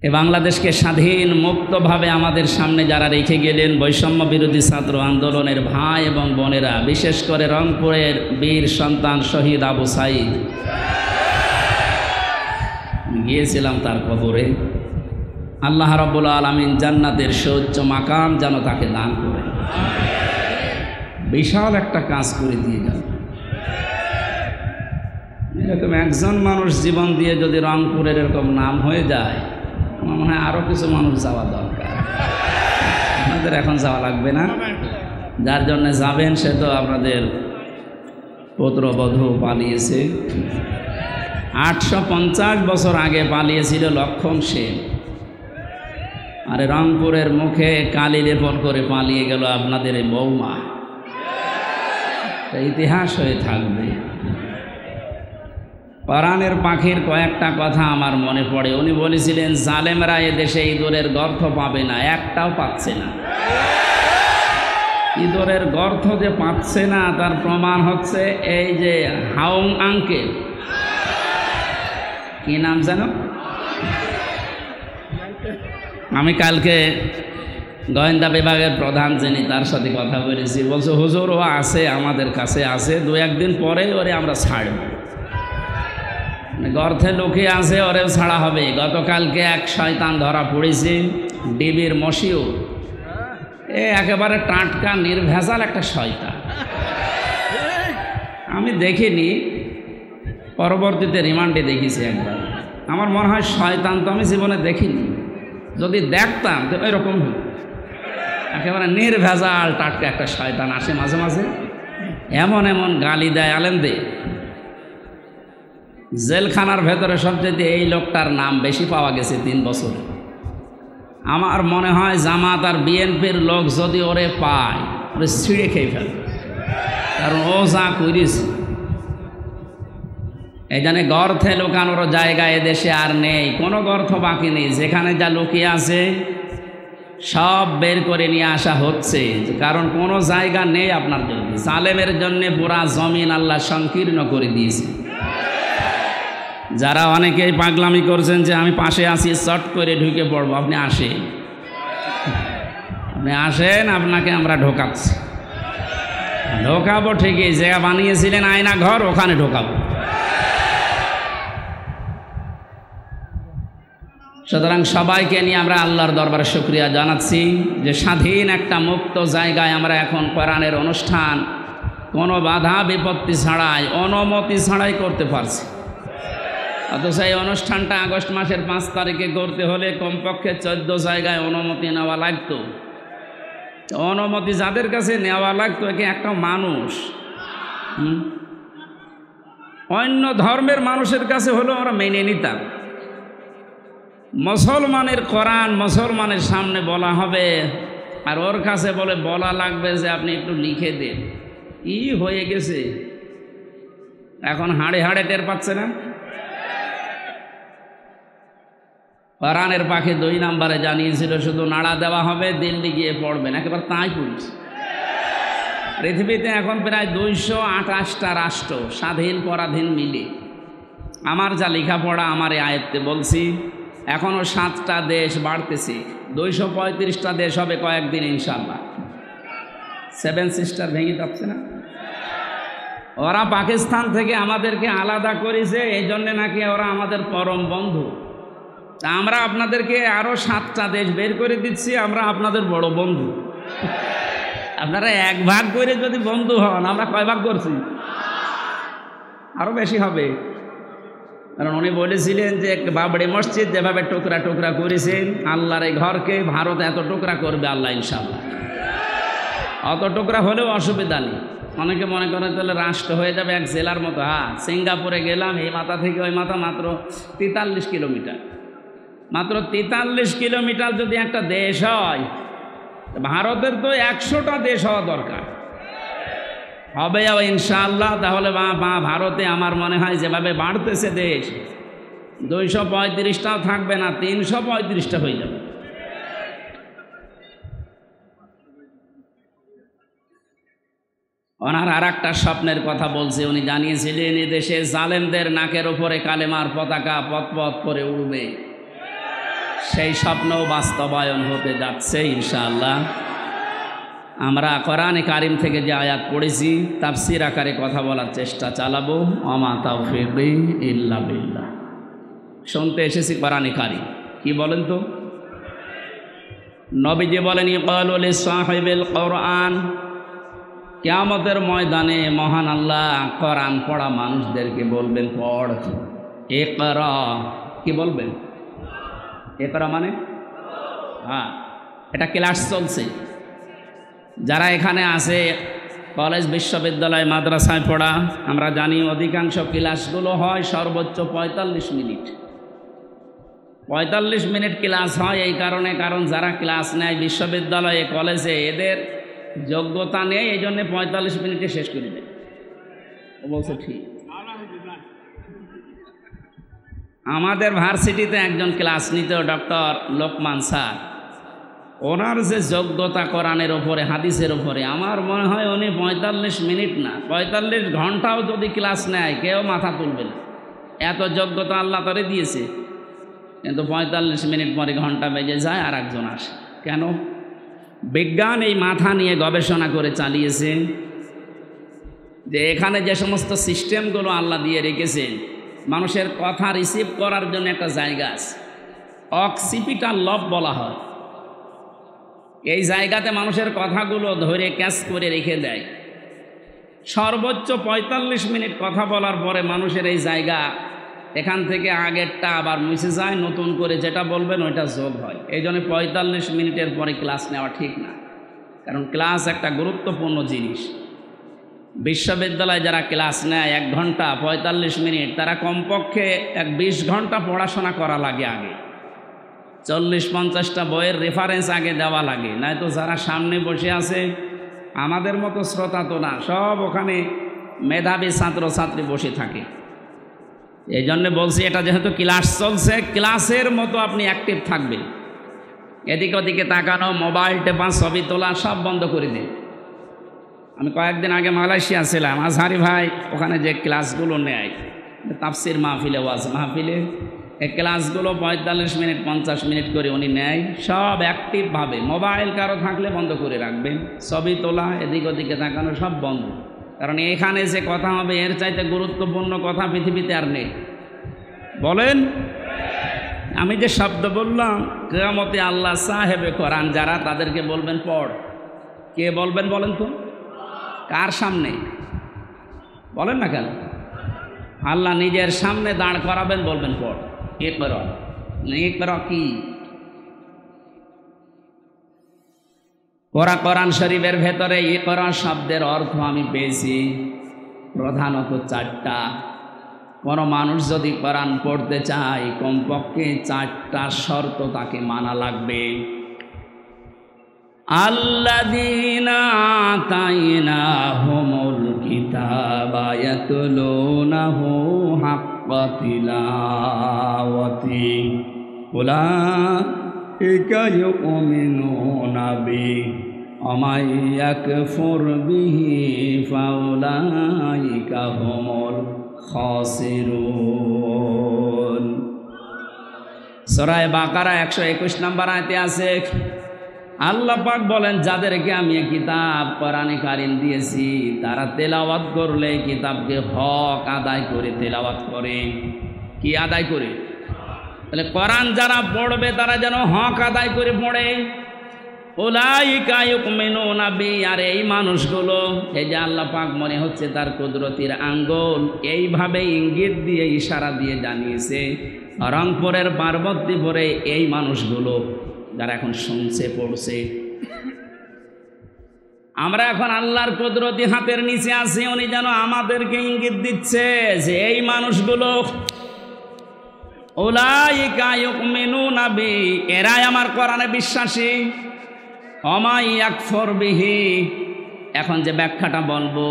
এ বাংলাদেশকে স্বাধীন মুক্তভাবে আমাদের সামনে যারা রেখে গেলেন বৈষম্য বিরোধী ছাত্র আন্দোলনের ভাই এবং বোনেরা, বিশেষ করে রংপুরের বীর সন্তান শহীদ আবু সাঈদ, গিয়েছিলাম তার কবরে। আল্লাহ রাব্বুল আলামিন জান্নাতের সুউচ্চ মাকাম যেন তাকে দান করে, বিশাল একটা কাজ করে দিয়ে যান। এরকম একজন মানুষ জীবন দিয়ে যদি রংপুরের এরকম নাম হয়ে যায়, আমার মনে হয় আরও কিছু মানুষ যাওয়া দরকার। আপনাদের এখন যাওয়া লাগবে না, যার জন্য যাবেন সে তো আপনাদের পুত্রবধূ পালিয়েছে। 850 বছর আগে পালিয়েছিল লক্ষণ সেন, আর রংপুরের মুখে কালি লেপন করে পালিয়ে গেল আপনাদের এই বৌমা। ইতিহাস হয়ে থাকবে। কোরআনের পাখির কয়েকটা কথা আমার মনে পড়ে। উনি বলেছিলেন, জালেমরা এদেশে ইঁদুরের গর্ত পাবে না, একটাও পাচ্ছে না। ইঁদুরের গর্ত যে পাচ্ছে না তার প্রমাণ হচ্ছে এই যে হাউং আঙ্কেল, কি নাম যেন, আমি কালকে গোয়েন্দা বিভাগের প্রধান যিনি তার সাথে কথা বলেছি, বলছে হুজুর ও আছে, আমাদের কাছে আছে, 2-1 দিন পরে ওরে আমরা ছাড়ব। গর্তে লুকিয়ে আছে, ওরেও ছাড়া হবে। গতকালকে এক শয়তান ধরা পড়েছে, ডিবির মশিউর। একেবারে টাটকা নির্ভেজাল একটা শয়তান। আমি দেখিনি, পরবর্তীতে রিমান্ডে দেখেছি একবার। আমার মনে হয় শয়তান তো আমি জীবনে দেখিনি, যদি দেখতাম তো এরকম একেবারে নির্ভেজাল টাটকা একটা শয়তান আসে মাঝে মাঝে, এমন এমন গালি দেয় আলেমদের। জেলখানার ভেতরে সবচেয়ে এই লোকটার নাম বেশি পাওয়া গেছে 3 বছর। আমার মনে হয় জামাত আর বিএনপির লোক যদি ওরে পায়, ওরে ছিঁড়ে খেয়ে ফেলে, কারণ ও যা করিস। এই জন্য গর্থে লুকানোর জায়গা এদেশে আর নেই, কোনো গর্থ বাকি নেই। যেখানে যা লুকিয়ে আছে সব বের করে নিয়ে আসা হচ্ছে, কারণ কোনো জায়গা নেই আপনার জন্য। জালেমের জন্য পুরা জমিন আল্লাহ সংকীর্ণ করে দিয়েছে। যারা অনেকেই পাগলামি করছেন যে আমি পাশে আছি, চট করে ঢুকে পড়বো, আপনি আসেন, আপনাকে আমরা ঢোকাচ্ছি। ঢোকাবো ঠিকই, জায়গা বানিয়েছিলেন আয়না ঘর, ওখানে ঢোকাবো। সুতরাং সবাইকে নিয়ে আমরা আল্লাহর দরবারে শুকরিয়া জানাচ্ছি যে স্বাধীন একটা মুক্ত জায়গায় আমরা এখন কোরআনের অনুষ্ঠান কোনো বাধা বিপত্তি ছাড়াই, অনুমতি ছাড়াই করতে পারছি। অথচ এই অনুষ্ঠানটা আগস্ট মাসের 5 তারিখে করতে হলে কমপক্ষে 14 জায়গায় অনুমতি নেওয়া লাগতো। অনুমতি যাদের কাছে নেওয়া লাগতো, একে একটা মানুষ অন্য ধর্মের মানুষের কাছে হলেও আমরা মেনে নিতাম। মুসলমানের কোরআন মুসলমানের সামনে বলা হবে, আর ওর কাছে বলা লাগবে যে আপনি একটু লিখে দেন। কি হয়ে গেছে এখন, হাড়ে হাড়ে টের পাচ্ছে না। কোরআনের পাখি 2 নম্বরে জানিয়েছিল শুধু নাড়া দেওয়া হবে, দিল্লি গিয়ে পড়বেন। একেবারে তাই পড়ছে। পৃথিবীতে এখন প্রায় 228টা রাষ্ট্র, স্বাধীন পরাধীন মিলে। আমার যা লেখাপড়া আমার এই আয়ত্তে বলছি, এখনও 7টা দেশ বাড়তেছে, 235টা দেশ হবে কয়েকদিন ইনশাআল্লাহ। 7 সিস্টার ভেঙে যাচ্ছে না। ওরা পাকিস্তান থেকে আমাদেরকে আলাদা করেছে, এই জন্যে নাকি ওরা আমাদের পরম বন্ধু। তা আমরা আপনাদেরকে আরও 7টা দেশ বের করে দিচ্ছি, আমরা আপনাদের বড় বন্ধু। আপনারা 1 ভাগ করে যদি বন্ধু হন, আমরা কয় ভাগ করছি? আরও বেশি হবে। কারণ উনি বলেছিলেন যে বাবরি মসজিদ যেভাবে টুকরা টুকরা করেছেন, আল্লাহর এই ঘরকে ভারত এত টুকরা করবে আল্লাহ ইনশাআল্লাহ। অত টুকরা হলেও অসুবিধা নেই। অনেকে মনে করে তাহলে রাষ্ট্র হয়ে যাবে এক জেলার মতো। সিঙ্গাপুরে গেলাম, এই মাথা থেকে ওই মাথা মাত্র 43 কিলোমিটার। মাত্র 43 কিলোমিটার যদি একটা দেশ হয়, ভারতের তো 100টা দেশ হওয়া দরকার। হবে ইনশাআল্লাহ। তাহলে ভারতে আমার মনে হয় যেভাবে বাড়তেছে দেশ, 235টাও থাকবে না, 335টা হয়ে যাবে। ওনার আর একটা স্বপ্নের কথা বলছে। উনি জানিয়েছিলেন এদেশে জালেমদের নাকের ওপরে কালেমার পতাকা পথ পথ করে উড়বে। সেই স্বপ্নও বাস্তবায়ন হতে যাচ্ছে ইনশাআল্লাহ। আমরা কোরআনে কারিম থেকে যে আয়াত পড়েছি তাফসীর আকারে কথা বলার চেষ্টা চালাবো। ওমা তাওফীকি ইল্লা বিল্লাহ। শুনতে এসেছি কোরআনে কারিম, কি বলেন তো? নবীজি বলেন ইকালু লিসাহিবিল কোরআন, কিয়ামতের ময়দানে মহান আল্লাহ কোরআন পড়া মানুষদেরকে বলবেন পড়। ইকরা, কি বলবেন? ইকরা মানে হ্যাঁ, এটা ক্লাস চলছে। যারা এখানে আছে কলেজ বিশ্ববিদ্যালয় মাদ্রাসায় পড়া, আমরা জানি অধিকাংশ ক্লাসগুলো হয় সর্বোচ্চ 45 মিনিট। 45 মিনিট ক্লাস হয় এই কারণে, কারণ যারা ক্লাস নেয় বিশ্ববিদ্যালয়ে কলেজে এদের যোগ্যতা নেই, এই জন্যে 45 মিনিটে শেষ করে দেয়। বলছে ঠিক। আমাদের ভার্সিটিতে একজন ক্লাস নিত ডক্টর লোকমান স্যার, ওনার যে যোগ্যতা কোরআনের ওপরে হাদিসের ওপরে, আমার মনে হয় উনি 45 মিনিট না 45 ঘন্টাও যদি ক্লাস নেয় কেউ মাথা তুলবে না, এত যোগ্যতা আল্লাহ তারে দিয়েছে। কিন্তু 45 মিনিট পরে ঘন্টা বেজে যায় আর একজন আসে। কেন? বিজ্ঞান এই মাথা নিয়ে গবেষণা করে চালিয়েছে যে এখানে যে সমস্ত সিস্টেমগুলো আল্লাহ দিয়ে রেখেছেন, মানুষের কথা রিসিভ করার জন্য একটা জায়গা আছে, অক্সিপিটাল লব বলা হয়। এই জায়গাতে মানুষের কথাগুলো ধরে ক্যাচ করে রেখে দেয়। সর্বোচ্চ 45 মিনিট কথা বলার পরে মানুষের এই জায়গা এখান থেকে আগেরটা আবার মুছে যায়, নতুন করে যেটা বলবেন ওইটা যোগ হয়। এই জন্য 45 মিনিটের পরে ক্লাস নেওয়া ঠিক না, কারণ ক্লাস একটা গুরুত্বপূর্ণ জিনিস। বিশ্ববিদ্যালয়ে যারা ক্লাস নেয় 1 ঘন্টা 45 মিনিট, তারা কমপক্ষে 20 ঘন্টা পড়াশোনা করা লাগে। আগে 40-50টা বইয়ের রেফারেন্স আগে দেওয়া লাগে, নয়তো যারা সামনে বসে আছে আমাদের মতো শ্রোতা তো না, সব ওখানে মেধাবী ছাত্রছাত্রী বসে থাকে। এই জন্যে বলছি এটা যেহেতু ক্লাস চলছে, ক্লাসের মতো আপনি অ্যাক্টিভ থাকবেন। এদিকে ওদিকে তাকানো, মোবাইল টেপা, ছবি তোলা সব বন্ধ করে দিন। আমি কয়েকদিন আগে মালয়েশিয়া ছিলাম, আজহারি ভাই ওখানে যে ক্লাসগুলো নেয় তাফসির মাহফিলে, ওয়াজ মাহফিলে, এই ক্লাসগুলো 45 মিনিট 50 মিনিট করে উনি নেয়, সব অ্যাক্টিভভাবে। মোবাইল কারো থাকলে বন্ধ করে রাখবেন, ছবি তোলা, এদিক ওদিকে তাকানো সব বন্ধ। কারণ এখানে যে কথা হবে এর চাইতে গুরুত্বপূর্ণ কথা পৃথিবীতে আর নেই। বলেন, আমি যে শব্দ বললাম, কিয়ামতে আল্লাহ সাহেবে কোরআন যারা, তাদেরকে বলবেন পড়। কে বলবেন বলেন তো? কার সামনে বলেন না কেন? আল্লাহ নিজের সামনে দাঁড় করাবেন, বলবেন পড়। ইকরা, ইকরা কি? কোরআন শরীফের ভেতরে ইকরা শব্দের অর্থ আমি পেয়েছি প্রধানত 4টা। কোনো মানুষ যদি কোরআন পড়তে চায় কমপক্ষে 4টা শর্ত তাকে মানা লাগবে। আল্লাযীনা আতাইনাহুমুল কিতাবা ইয়াতলুনাহু হাক্কা তিলাওয়াতি উলাইকা ইউমিনুনা বিহি ওয়া মান ইয়াকফুর বিহি ফাউলাইকা হুমুল খাসিরুন। সূরা বাকারা 121 নম্বর আয়াতে আছে, আল্লাহ পাক বলেন যাদেরকে আমি কিতাব কোরআনে কারিম দিয়েছি তারা তেলাওয়াত করলে কিতাবকে হক আদায় করে তেলাওয়াত করে। কি আদায় করে? তাহলে কোরআন যারা পড়বে তারা যেন হক আদায় করে পড়ে। উলাইকা ইউমিনুনা বিহি, আর এই মানুষগুলো, এই যে আল্লাহ পাক মনে হচ্ছে তার কুদরতির আঙ্গুল এইভাবে ইঙ্গিত দিয়ে ইশারা দিয়ে জানিয়েছে, রংপুরের পার্বতীপুরে এই মানুষগুলো যারা এখন শুনছে পড়ছে, আমরা এখন আল্লাহর কুদরতি হাতের নিচে আছি, উনি যেন আমাদেরকে ইঙ্গিত দিচ্ছে যে এই মানুষগুলো উলাইকা ইউমিনুনা বিহি, এরাই আমার কোরআনে বিশ্বাসী। ওয়া মান ইয়াকফুর বিহি, এখন যে ব্যাখ্যাটা বলবো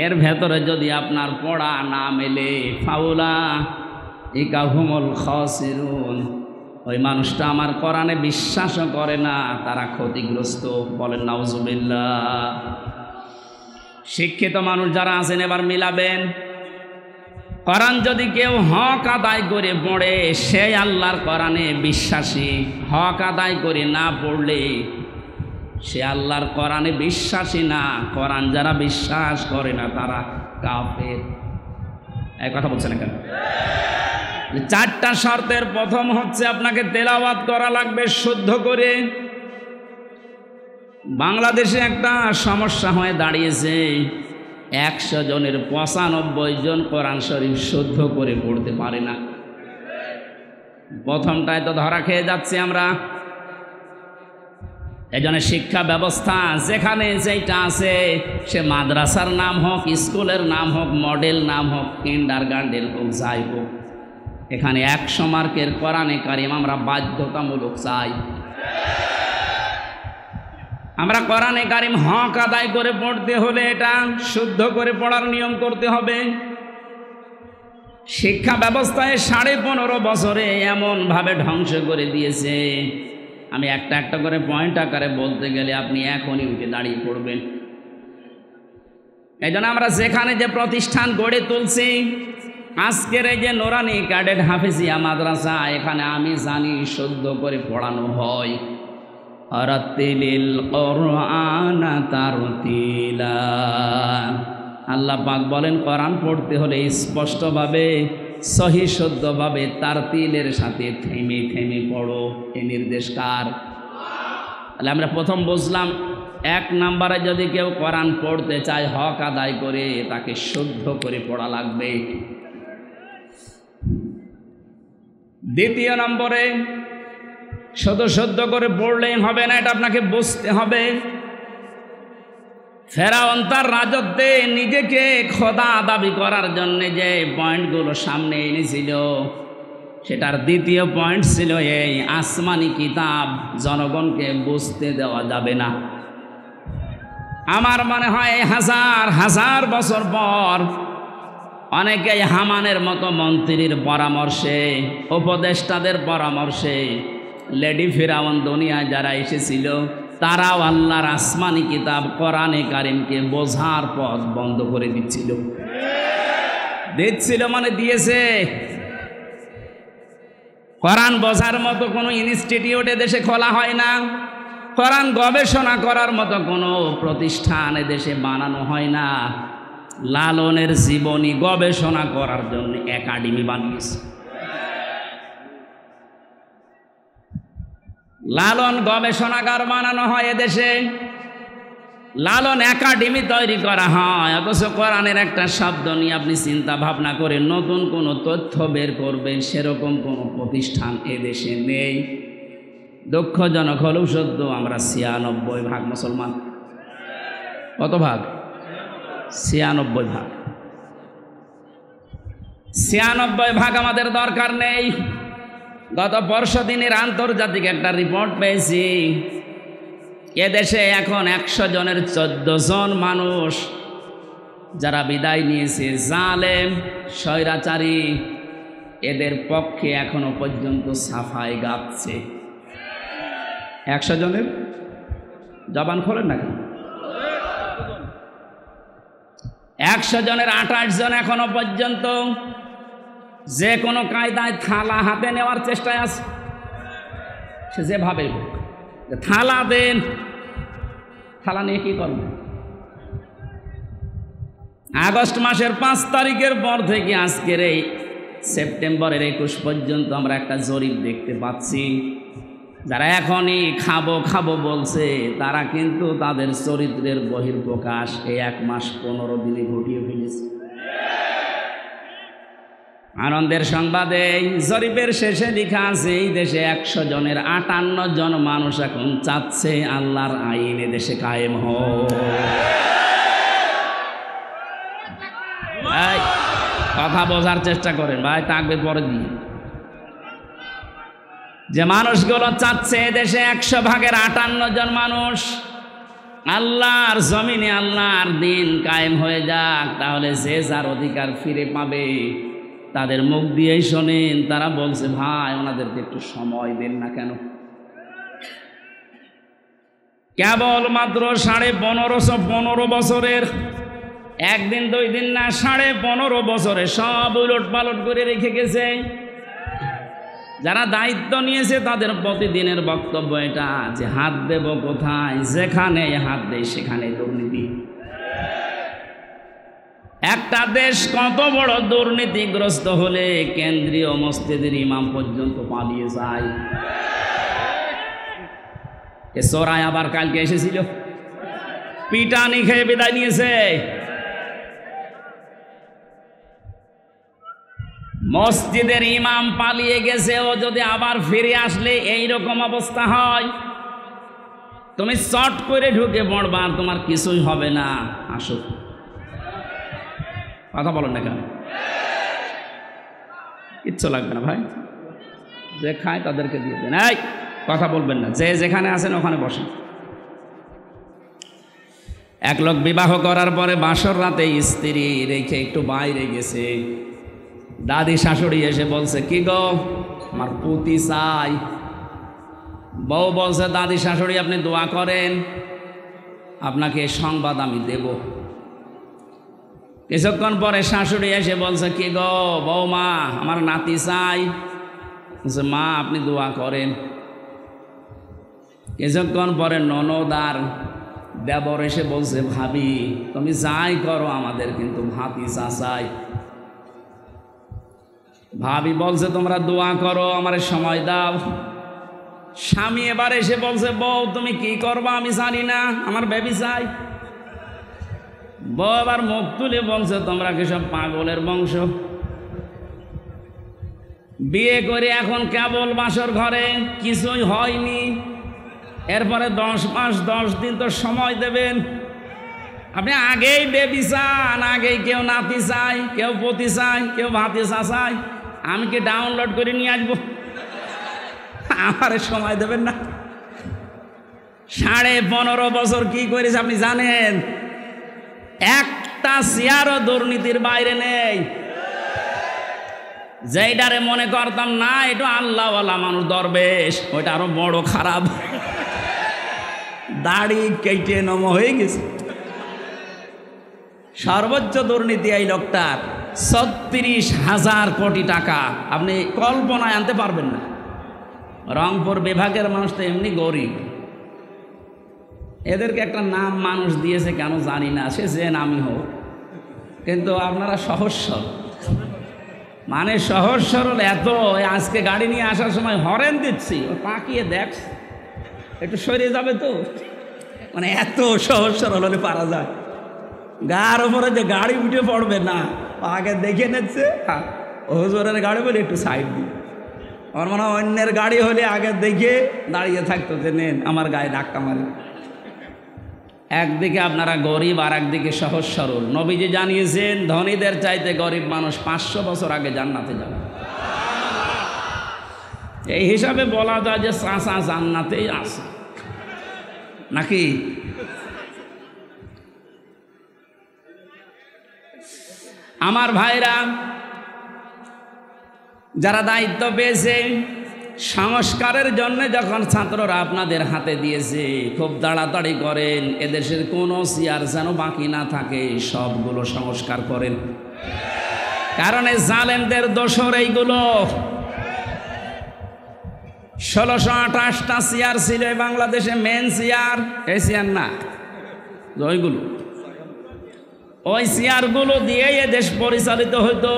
এর ভেতরে যদি আপনার পড়া না মেলে, ফাউলাইকা হুমুল খাসিরুন, ওই মানুষটা আমার কোরআনে বিশ্বাসও করে না, তারা ক্ষতিগ্রস্ত। বলেন নাউজুবিল্লাহ। শিক্ষিত মানুষ যারা আছেন এবার মিলাবেন, কোরআন যদি কেউ হক আদায় করে পড়ে সে আল্লাহর কোরআনে বিশ্বাসী, হক আদায় করে না পড়লে সে আল্লাহর কোরআনে বিশ্বাসী না। কোরআন যারা বিশ্বাস করে না তারা কাফের। এই কথা বলছেন কেন? চারটা শর্তের প্রথম হচ্ছে আপনাকে তেলাওয়াত করা লাগবে শুদ্ধ করে। বাংলাদেশে একটা সমস্যা হয়ে দাঁড়িয়েছে, 100 জনের 95 জন কোরআন শরীফ শুদ্ধ করে পড়তে পারে না। প্রথমটায় তো ধরা খেয়ে যাচ্ছে আমরা। এজন্য শিক্ষা ব্যবস্থা যেখানে যেটা আছে, সে মাদ্রাসার নাম হোক, স্কুলের নাম হোক, মডেল নাম হোক, কিন্ডারগার্টেন হোক, যাই হোক, এখানে 100 মার্কের কোরআনে কারিম আমরা বাধ্যতামূলক চাই। আমরা কোরআনে কারিম হক আদায় করে পড়তে হলে এটা শুদ্ধ করে পড়ার নিয়ম করতে হবে। শিক্ষা ব্যবস্থায় 15.5 বছরে এমনভাবে ধ্বংস করে দিয়েছে, আমি একটা একটা করে পয়েন্ট আকারে বলতে গেলে আপনি এখনই উঠে দাঁড়িয়ে পড়বেন। এই জন্য আমরা যেখানে যে প্রতিষ্ঠান গড়ে তুলছি, আজকের এই যে নুরানি ক্যাডেট হাফিজিয়া মাদ্রাসা, এখানে আমি জানি শুদ্ধ করে পড়ানো হয়। আরাতিলিল কোরআন তারতিলা, আল্লাহ পাক বলেন কোরআন পড়তে হলে স্পষ্টভাবে সহি শুদ্ধভাবে তারতিলের সাথে থেমে থেমে পড়ো। এই নির্দেশ কার? তাহলে আমরা প্রথম বুঝলাম 1 নম্বরে যদি কেউ কোরআন পড়তে চায় হক আদায় করে, তাকে শুদ্ধ করে পড়া লাগবে। দ্বিতীয় নম্বরে শুধু শুদ্ধ করে পড়লেই হবে না, এটা আপনাকে বুঝতে হবে। ফেরাউন তার রাজত্বে নিজেকে খোদা দাবি করার জন্য যে পয়েন্টগুলো সামনে এনেছিল, সেটার দ্বিতীয় পয়েন্ট ছিল এই আসমানি কিতাব জনগণকে বুঝতে দেওয়া যাবে না। আমার মনে হয় 1000 বছর পর অনেকেই হামানের মতো মন্ত্রীর পরামর্শে, উপদেষ্টাদের পরামর্শে, লেডি ফিরাউন দুনিয়ায় যারা এসেছিল, তারাও আল্লাহর আসমানি কিতাব কোরআনে কারিমকে বোঝার পথ বন্ধ করে দিচ্ছিল। মানে দিয়েছে। কোরআন বোঝার মতো কোনো ইনস্টিটিউট দেশে খোলা হয় না, কোরআন গবেষণা করার মতো কোনো প্রতিষ্ঠান দেশে বানানো হয় না। লালনের জীবনী গবেষণা করার জন্য একাডেমি বানিয়েছে। লালন গবেষণাগার বানানো হয় এদেশে, লালন একাডেমি তৈরি করা হয়, অথচ কোরআনের একটা শব্দ নিয়ে আপনি চিন্তা ভাবনা করে নতুন কোনো তথ্য বের করবেন সেরকম কোনো প্রতিষ্ঠান এদেশে নেই। দুঃখজনক হলেও সত্য, আমরা 96% মুসলমান। কত ভাগ? 96%। 96% আমাদের দরকার নেই। গত পরশু দিনের আন্তর্জাতিক একটা রিপোর্ট পেয়েছি, এদেশে এখন 100 জনের 14 জন মানুষ যারা বিদায় নিয়েছে, জালেম স্বৈরাচারী, এদের পক্ষে এখনো পর্যন্ত সাফাই গাচ্ছে। 100 জনের জবান খোলেন না কেন? 100 জনের 28 জন এখনো পর্যন্ত যে কোনো কায়দায় থালা হাতে নেওয়ার চেষ্টায় আছে। সে যেভাবে থালা দেন, থালা নিয়ে কি করবে? আগস্ট মাসের 5 তারিখের পর থেকে আজকের এই সেপ্টেম্বরের 21 পর্যন্ত আমরা একটা জরিপ দেখতে পাচ্ছি, যারা এখনই খাবো খাবো বলছে, তারা কিন্তু তাদের চরিত্রের বহির্প্রকাশ এই 1 মাস 15 দিনে ঘটিয়ে ফেলেছে। আনন্দের সংবাদে এই জরিপের শেষে লেখা আছে, এই দেশে 100 জনের 58 জন মানুষ এখন চাচ্ছে আল্লাহর আইন দেশে কায়েম হোক। কথা বোঝার চেষ্টা করেন ভাই, তাকবীর পরে দিয়ে। যে মানুষগুলো চাচ্ছে দেশে 100 ভাগের 58 জন মানুষ আল্লাহর জমিনে আল্লাহর দিন কায়েম হয়ে যাক, তাহলে যে যার অধিকার ফিরে পাবে। তাদের মুখ দিয়েই শোনেন, তারা বলছে ভাই ওনাদেরকে একটু সময় দেন না কেন? কেবল মাত্র 1515 বছরের একদিন 2 দিন না, 15.5 বছরে সব উলট পালট করে রেখে গেছে। যারা দায়িত্ব নিয়েছে তাদের প্রতিদিনের বক্তব্য এটা যে হাত দেব কোথায়, যেখানে হাত দেয় সেখানে দুর্নীতি। একটা দেশ কত বড় দুর্নীতিগ্রস্ত হলে কেন্দ্রীয় মসজিদের ইমাম পর্যন্ত পালিয়ে যায়। এ চোরাই আবার কালকে এসেছিল, পিটানি খেয়ে বিদায় নিয়েছে। মসজিদের ইমাম পালিয়ে গেছে, ও যদি আবার ফিরে আসলে এই রকম অবস্থা হয়, তুমি চট করে ঢুকে পড়বা, তোমার কিছুই হবে না। আসো, কথা বলেন না কেন? কিচ্ছু লাগবে না ভাই, যে খায় তাদেরকে দিয়ে দেন। এই কথা বলবেন না, যে যেখানে আছেন ওখানে বসেন। এক লোক বিবাহ করার পরে বাসর রাতে স্ত্রী রেখে একটু বাইরে গেছে। দাদি শাশুড়ি এসে বলছে, কি গো, আমার পুতি চাই। বউ বলছে, দাদি শাশুড়ি আপনি দোয়া করেন, আপনাকে সংবাদ আমি দেব। কিছুক্ষণ পরে শাশুড়ি এসে বলছে, কি গো বৌমা, আমার নাতি চাই। বলছে, মা আপনি দোয়া করেন। কিছুক্ষণ পরে ননদ আর দেবর এসে বলছে, ভাবি তুমি যাই করো আমাদের কিন্তু ভাতিজা চাই। ভাবি বলছে, তোমরা দোয়া করো, আমার সময় দাও। স্বামী এবার এসে বলছে, বউ তুমি কি করবা আমি জানি না, আমার বেবি চাই। বউ এবার মুখ তুলে বলছে, তোমরা কি সব পাগলের বংশ? বিয়ে করে এখন কেবল বাসর ঘরে, কিছুই হয়নি। এরপরে 10 মাস 10 দিন তো সময় দেবেন। আপনি আগেই বেবি চান, আগেই কেউ নাতি চাই, কেউ পতি চাই, কেউ ভাতিজা চাই। আমি কি ডাউনলোড করে নিয়ে আসবো? আমার সময় দেবেন না। 15.5 বছর কি করেছে আপনি জানেন? একটা চেয়ারও দুর্নীতির বাইরে নেই। যেইটারে মনে করতাম না এটা আল্লাহওয়ালা মানুষ দরবেশ, ওইটা আরো বড় খারাপ। দাড়ি কেটে নম হয়ে গেছে। সর্বোচ্চ দুর্নীতি এই লোকটার 36,000 কোটি টাকা। আপনি কল্পনায় আনতে পারবেন না। রংপুর বিভাগের মানুষ তো এমনি গরিব, এদেরকে একটা নাম মানুষ দিয়েছে কেন জানি না, সে যে নামই হোক, কিন্তু আপনারা সহজ সরল, মানে সহজ সরল এত। আজকে গাড়ি নিয়ে আসার সময় হরেন দিচ্ছি, ও তাকিয়ে দেখ একটু সরে যাবে তো, মানে এত সহজ সরল হলে পারা যায়। গার উপরে যে গাড়ি উঠে পড়বে না, আগে দেখে নিচ্ছে হুজুরের গাড়ি বলে একটু সাইড দিই। আমার মনে হয় অন্যের গাড়ি হলে আগে দেখে দাঁড়িয়ে থাকতো যে নেন আমার গায়ে ধাক্কা মারে। একদিকে আপনারা গরিব আর একদিকে সহজ সরল। নবীজি জানিয়েছেন ধনীদের চাইতে গরিব মানুষ 500 বছর আগে জান্নাতে যাবে। এই হিসাবে বলা যায় যে চাচা জান্নাতেই আছে নাকি? আমার ভাইরা যারা দায়িত্ব পেয়েছে, সংস্কারের জন্য যখন ছাত্ররা আপনাদের হাতে দিয়েছে, খুব তাড়াতাড়ি করেন, এদেশের কোনো চেয়ার যেন বাকি না থাকে, সবগুলো সংস্কার করেন। কারণ এই জালেমদের দোসর এইগুলো। 1628টা চেয়ার ছিল এই বাংলাদেশে, মেন চেয়ার, এই চেয়ার না, ওইগুলো, ওই চেয়ারগুলো দিয়েই এদেশ পরিচালিত হতো।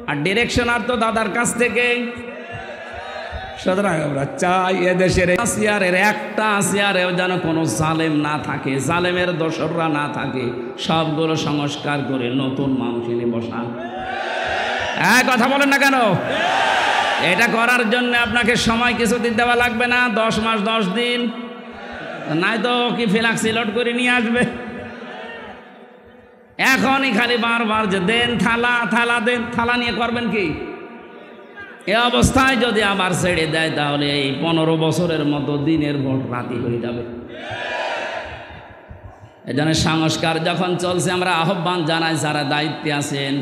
আর ডিরেকশন আর তো দাদার কাছ থেকে। সুতরাং আমরা চাই এদেশের চেয়ারের একটা চেয়ারেও যেন কোনো জালেম না থাকে, জালেমের দোসররা না থাকে, সবগুলো সংস্কার করে নতুন মানুষ এনে বসান। হ্যাঁ, কথা বলেন না কেন? এটা করার জন্য আপনাকে সময় কিছুদিন দেওয়া লাগবে না, 10 মাস 10 দিন, নাই তো কি ফিলাক্সিলোড করে নিয়ে আসবে। এখনই খালি বারবার যে দেন থালা, থালা দেন, থালা নিয়ে করবেন কি? এ অবস্থায় যদি আবার ছেড়ে দেয় তাহলে এই 15 বছরের মতো দিনের ভোট রাতি হয়ে যাবে। এজন্য সংস্কার যখন চলছে, আমরা আহ্বান জানাই যারা দায়িত্বে আছেন,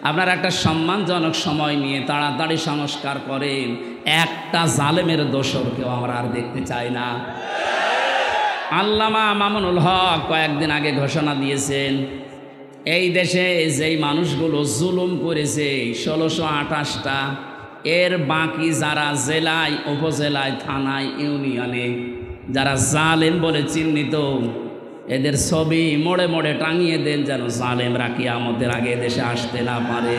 আপনারা একটা সম্মানজনক সময় নিয়ে তাড়াতাড়ি সংস্কার করেন। একটা জালেমের দোসরকেও আমরা আর দেখতে চাই না। আল্লামা মামুনুল হক কয়েকদিন আগে ঘোষণা দিয়েছেন, এই দেশে যেই মানুষগুলো জুলুম করেছে ১৬২৮টা, এর বাকি যারা জেলায়, উপজেলায়, থানায়, ইউনিয়নে যারা জালেম বলে চিহ্নিত, এদের ছবি মোড়ে মোড়ে টাঙিয়ে দেন, যেন জালেমরা কিয়ামতের আগে দেশে আসতে না পারে।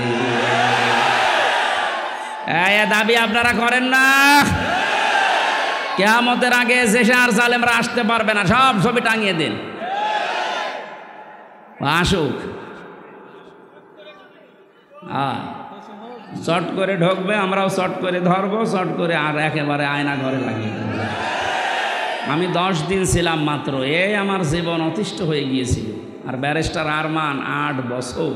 এই দাবি আপনারা করেন না? কিয়ামতের আগে দেশে আর জালেমরা আসতে পারবে না, সব ছবি টাঙিয়ে দেন, আসুক। শর্ট করে ঢুকবে, আমরাও শর্ট করে ধরবো, শর্ট করে আর একেবারে আয়না ঘরে লাগিয়ে দেবো। আমি 10 দিন ছিলাম মাত্র, এই আমার জীবন অতিষ্ঠ হয়ে গিয়েছিল। আর ব্যারিস্টার আরমান 8 বছর।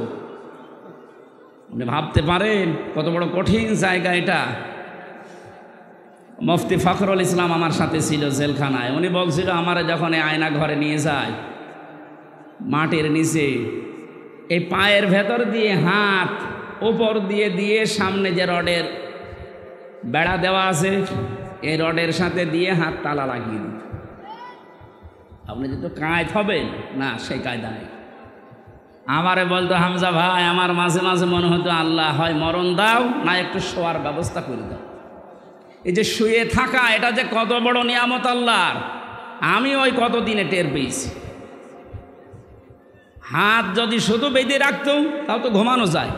আপনি ভাবতে পারেন কত বড় কঠিন জায়গা এটা। মুফতি ফখরুল ইসলাম আমার সাথে ছিল জেলখানায়। উনি বলছিল আমার যখন এই আয়না ঘরে নিয়ে যায়, মাটির নিচে এই পায়ের ভেতর দিয়ে হাত উপর দিয়ে দিয়ে সামনে যে রডের বেড়া দেওয়া আছে, এই রডের সাথে দিয়ে হাত তালা লাগিয়ে দিত। আপনি যেহেতু কায়দ হবেন না, সেই কায়দা নেই। আমারে বলতো, হামজা ভাই, আমার মাঝে মাঝে মনে হতো আল্লাহ হয় মরণ দাও, না একটু শোয়ার ব্যবস্থা করে দাও। এই যে শুয়ে থাকা, এটা যে কত বড় নিয়ামত আল্লাহর, আমি ওই কতদিনে টের পেয়েছি। হাত যদি শুধু বেঁধে রাখতো তাও তো ঘুমানো যায়।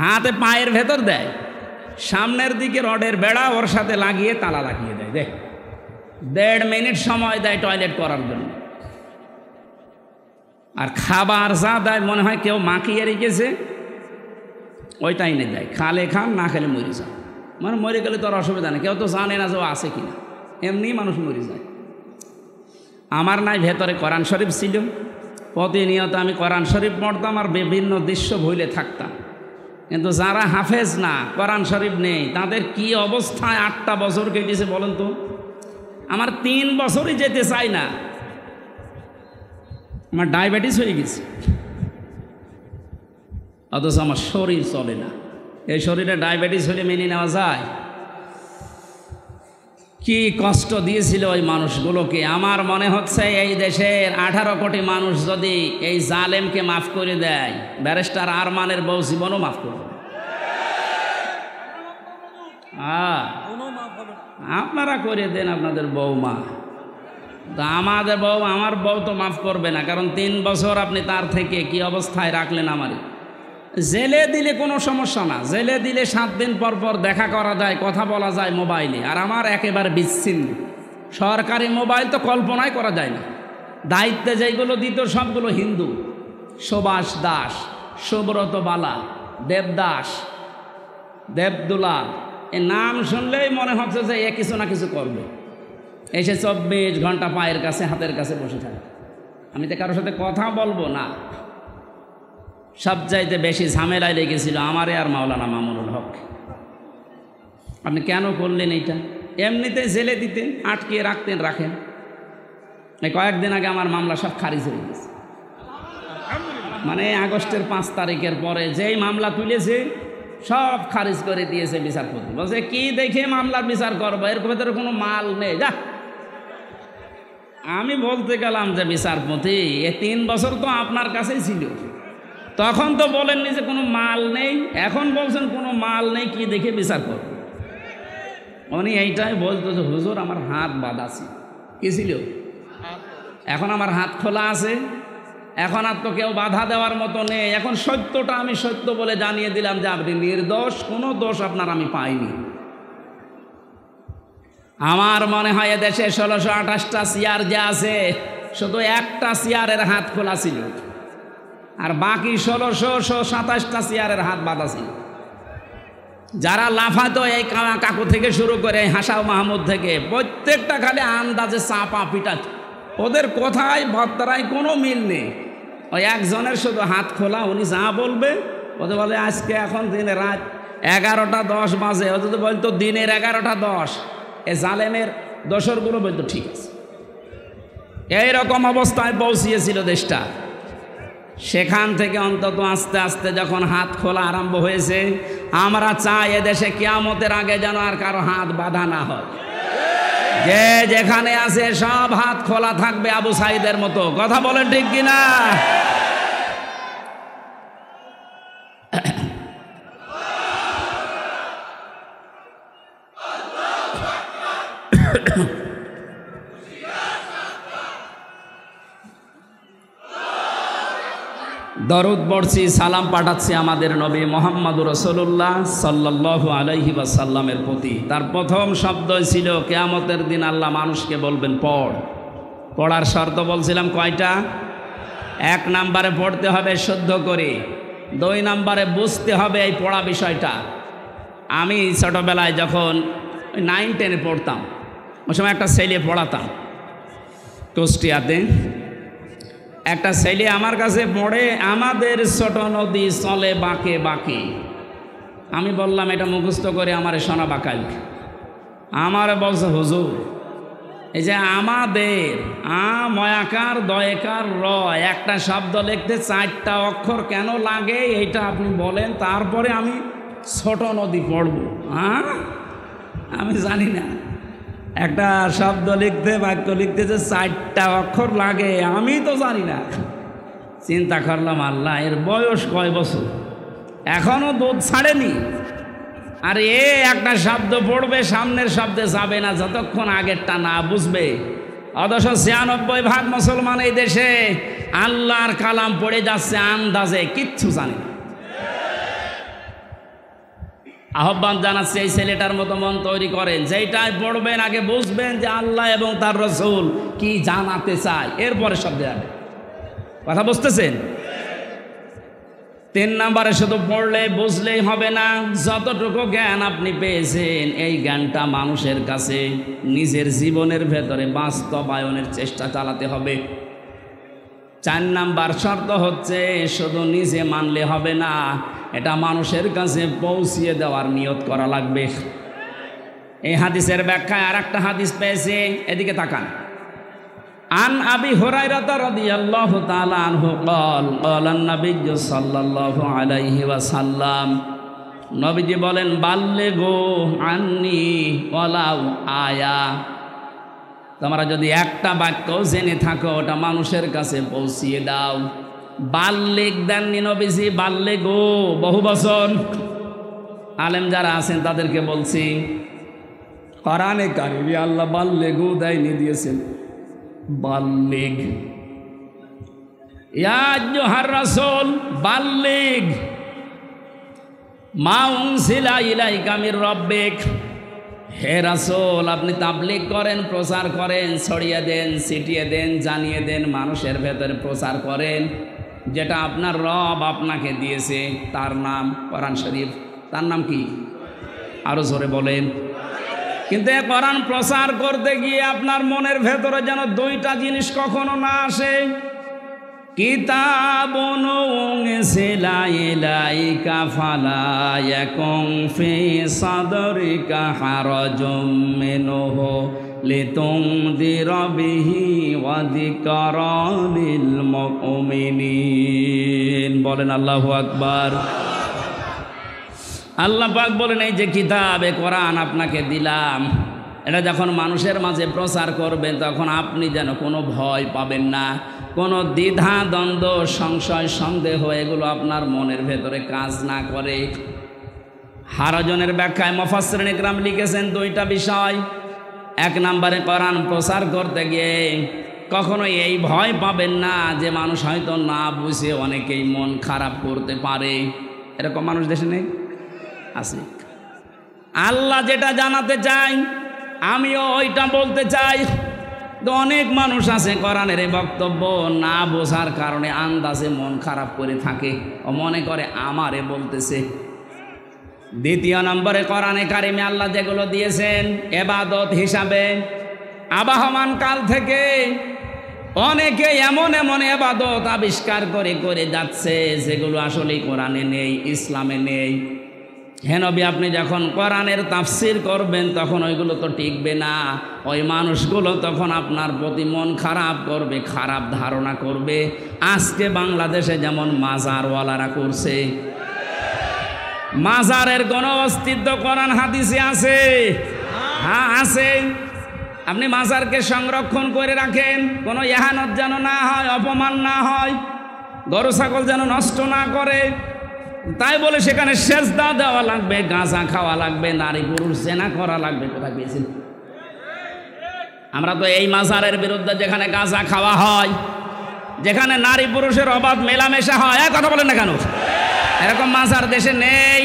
হাতে পায়ের ভেতর দেয়, সামনের দিকে রডের বেড়া ওর সাথে লাগিয়ে তালা লাগিয়ে দেয়। দেখ, 1.5 মিনিট সময় দেয় টয়লেট করার জন্য। আর খাবার যা দেয় মনে হয় কেউ মাখিয়ে রেখেছে, ওইটাই এনে দেয়। খালে খান, না খেলে মরে যান। মানে মরে গেলে তো আর অসুবিধা নেই, কেউ তো জানে না যে ও আছে কিনা, এমনি মানুষ মরে যায়। আমার নাই ভেতরে কোরআন শরীফ ছিল, প্রতিনিয়ত আমি কোরআন শরীফ পড়তাম আর বিভিন্ন দৃশ্য ভুলে থাকতাম। কিন্তু যারা হাফেজ না, কোরআন শরীফ নেই, তাদের কি অবস্থায় 8টা বছর কেটেছে বলেন তো। আমার 3 বছরই যেতে চাই না, আমার ডায়াবেটিস হয়ে গেছে, অথচ আমার শরীর চলে না। এই শরীরে ডায়াবেটিস হলে মেনে নেওয়া যায়? কি কষ্ট দিয়েছিল ওই মানুষগুলোকে। আমার মনে হচ্ছে এই দেশের 18 কোটি মানুষ যদি এই জালেমকে মাফ করে দেয়, ব্যারিস্টার আরমানের বউ জীবনও মাফ করবে। আপনারা করে দেন আপনাদের বউমা, তা আমাদের বউ, আমার বউ তো মাফ করবে না। কারণ 3 বছর আপনি তার থেকে কি অবস্থায় রাখলেন। আমারে জেলে দিলে কোনো সমস্যা না, জেলে দিলে 7 দিন পর পর দেখা করা যায়, কথা বলা যায় মোবাইলে। আর আমার একেবারে বিচ্ছিন্ন, সরকারি মোবাইল তো কল্পনাই করা যায় না। দায়িত্বে যেগুলো দিত সবগুলো হিন্দু, সুভাষ দাস, সুব্রত বালা, দেবদাস, দেবদুলা, এ নাম শুনলেই মনে হচ্ছে যে এ কিছু না কিছু করবে। এসে 24 ঘন্টা পায়ের কাছে, হাতের কাছে বসে থাকে। আমি তো কারোর সাথে কথা বলবো না। সবচাইতে বেশি ঝামেলায় লেগেছিল আমারে আর মাওলানা মামুনুল হক। আপনি কেন করলেন এইটা? এমনিতেই জেলে দিতেন, আটকে রাখতেন, রাখেন। এই কয়েকদিন আগে আমার মামলা সব খারিজ হয়ে গেছে। মানে আগস্টের 5 তারিখের পরে যেই মামলা তুলেছে সব খারিজ করে দিয়েছে বিচারপতি। বলছে কি দেখে মামলার বিচার করবো, এর ভেতরে কোনো মাল নেই, যা। আমি বলতে গেলাম যে বিচারপতি, এ 3 বছর তো আপনার কাছেই ছিল, তখন তো বলেননি যে কোনো মাল নেই, এখন বলছেন কোনো মাল নেই, কি দেখে বিচার করব? উনি এইটাই বলতো যে হুজুর আমার হাত বাঁধা ছিল। কি ছিল? এখন আমার হাত খোলা আছে, এখন আর তো কেউ বাধা দেওয়ার মতো নেই। এখন সত্যটা আমি সত্য বলে জানিয়ে দিলাম যে আপনি নির্দোষ, কোনো দোষ আপনার আমি পাইনি। আমার মনে হয় এদেশে 1628টা চেয়ার যে আছে, শুধু একটা চেয়ারের হাত খোলা ছিল, আর বাকি 1627টা চেয়ারের হাত বাঁধা ছিল। যারা লাফাতো এই কাকু থেকে শুরু করে হাসাও মাহমুদ থেকে, প্রত্যেকটা খালি আন্দাজে চাপা পিটা, ওদের কথায় বার্তারায় কোনো মিল নেই। ওই একজনের শুধু হাত খোলা, উনি যা বলবে ওদের বলে আজকে এখন দিনে রাত 11টা 10 বাজে, ও যদি বলতো দিনের 11টা 10, এ জালেমের দোসরগুলো বলতো ঠিক আছে। এইরকম অবস্থায় পৌঁছিয়েছিল দেশটা। সেখান থেকে অন্তত আস্তে আস্তে যখন হাত খোলা আরম্ভ হয়েছে, আমরা চাই এদেশে কিয়ামতের আগে যেন আর কারো হাত বাঁধা না হয়। যে যেখানে আছে সব হাত খোলা থাকবে, আবু সাইদের মতো। কথা বলেন ঠিক কিনা? দরুদ পড়ছি, সালাম পাঠাচ্ছি আমাদের নবী মুহাম্মদুর রাসূলুল্লাহ সাল্লাল্লাহু আলাইহি ওয়াসাল্লামের প্রতি। তার প্রথম শব্দ ছিল কিয়ামতের দিন আল্লাহ মানুষকে বলবেন পড়। পড়ার শর্ত বলছিলাম কয়টা? 1 নম্বরে পড়তে হবে শুদ্ধ করে, 2 নম্বরে বুঝতে হবে এই পড়া বিষয়টা। আমি ছোটোবেলায় যখন 9-10 পড়তাম, ওই সময় একটা ছেলে পড়াতাম কুষ্টিয়াতে। একটা ছেলে আমার কাছে পড়ে, আমাদের ছোট নদী চলে বাঁকে বাঁকে। আমি বললাম এটা মুখস্থ করে আমার শোনা বাঁকাল। আমার বলছে হুজুর এই যে আমাদের ময়াকার দয়কার র একটা শব্দ লিখতে 4টা অক্ষর কেন লাগে এইটা আপনি বলেন, তারপরে আমি ছোট নদী পড়ব। আমি জানি না একটা শব্দ লিখতে, বাক্য লিখতে যে 4টা অক্ষর লাগে আমি তো জানি না। চিন্তা করলাম আল্লাহ এর বয়স কয় বছর, এখনো দুধ ছাড়েনি, আর একটা শব্দ পড়বে সামনের শব্দে যাবে না যতক্ষণ আগেরটা না বুঝবে। অথচ 96% মুসলমান এই দেশে আল্লাহর কালাম পড়ে যাচ্ছে আন্দাজে, কিচ্ছু জানে না। আহ্বান জানাচ্ছে এই ছেলেটার মতো মন তৈরি করেন, যেইটাই পড়বেন আগে বুঝবেন যে আল্লাহ এবং তার রাসূল কি জানাতে চায়, এরপরে শব্দে যাবে। কথা বুঝতেছেন? 3 নম্বরে শুধু পড়লে বুঝলেই হবে না, যতটুকু জ্ঞান আপনি পেয়েছেন এই জ্ঞানটা মানুষের কাছে নিজের জীবনের ভেতরে বাস্তবায়নের চেষ্টা চালাতে হবে। 4 নম্বর শর্ত হচ্ছে শুধু নিজে মানলে হবে না, এটা মানুষের কাছে পৌঁছিয়ে দেওয়ার নিয়ত করা লাগবে। এই হাদিসের ব্যাখ্যায় আর একটা হাদিস পেয়েছে, এদিকে তাকান। আন আবি হুরায়রা রাদিয়াল্লাহু তাআলা আনহু قال قال النبي সাল্লাল্লাহু আলাইহি ওয়াসাল্লাম, নবীজি বলেন বাল্লিগু আন্নি ওয়ালাউ আয়া। তোমরা যদি একটা বাক্য জেনে থাকো ওটা মানুষের কাছে পৌঁছিয়ে দাও। বাল্লিগ দেননি নবীজি, বাল্লিগু বহু বছর। আলেম যারা আছেন তাদেরকে বলছি, কোরআনে কারিমে আল্লাহ বাল্লিগু দেয়নি, দিয়েছেন বাল্লিগ। ইয়া আইয়ুহার রাসূল বাল্লিগ মা উনজিলা ইলাইকা মির রাব্বিক। হে রাসূল আপনি তাবলীগ করেন, প্রচার করেন, ছড়িয়ে দেন, ছিটিয়ে দেন, জানিয়ে দেন, মানুষের ভেতরে প্রচার করেন যেটা আপনার রব আপনাকে দিয়েছে, তার নাম কোরআন শরীফ। তার নাম কি? আরো জোরে বলেন। কিন্তু কোরআন প্রচার করতে গিয়ে আপনার মনের ভেতরে যেন 2টা জিনিস কখনো না আসে। কিতাবুন উনজিলা ইলাইকা ফালা ইয়াকুন ফি সাদরিকা হারাজুম মিনহু লিতুনদিরা বিহি ওয়া যিকরা লিল মুমিনিন। বলেন আল্লাহু আকবার। আল্লাহ পাক বলেন এই যে কিতাবে কোরআন আপনাকে দিলাম, এটা যখন মানুষের মাঝে প্রচার করবেন তখন আপনি যেন কোনো ভয় পাবেন না, কোনো দ্বিধা দ্বন্দ্ব সংশয় সন্দেহ এগুলো আপনার মনের ভেতরে কাজ না করে। হারাজনের ব্যাখ্যায় মুফাসসিরিন ইকরাম লিখেছেন 2টা বিষয়। 1 নম্বরে কোরআন প্রচার করতে গিয়ে কখনো এই ভয় পাবেন না যে মানুষ হয়তো না বুঝে অনেকেই মন খারাপ করতে পারে। এরকম মানুষ দেশে নেই? আছে। আল্লাহ যেটা জানাতে চাই আমিও ওইটা বলতে চাই। তো অনেক মানুষ আছে কোরআনের এই বক্তব্য না বোঝার কারণে আন্দাজে মন খারাপ করে থাকে, ও মনে করে আমারে বলতেছে। 2 নম্বরে কোরআনে কারিমে আল্লাহ যেগুলো দিয়েছেন ইবাদত হিসাবে, আবাহমান কাল থেকে অনেকে এমন এমন ইবাদত আবিষ্কার করে করে যাচ্ছে যেগুলো আসলে কোরআনে নেই, ইসলামে নেই। হে নবী আপনি যখন কোরআনের তাফসির করবেন তখন ওইগুলো তো টিকবে না, ওই মানুষগুলো তখন আপনার প্রতি মন খারাপ করবে, খারাপ ধারণা করবে। আজকে বাংলাদেশে যেমন মাজারওয়ালারা করছে, মাজারের কোনো অস্তিত্ব কোরআন হাদিসে আছে? হ্যাঁ আছে। আপনি মাজারকে সংরক্ষণ করে রাখেন, কোনো ইহানত যেন না হয়, অপমান না হয়, গরু ছাগল যেন নষ্ট না করে। তাই বলে সেখানে সেজদা দেওয়া লাগবে, গাঁজা খাওয়া লাগবে, নারী পুরুষ জেনা করা লাগবে। কোথায় পেয়েছেন? আমরা তো এই মাজারের বিরুদ্ধে, যেখানে গাঁজা খাওয়া হয়, যেখানে নারী পুরুষের অবাধ মেলামেশা হয়। কথা বলেন না কেন? এরকম মাজার দেশে নেই।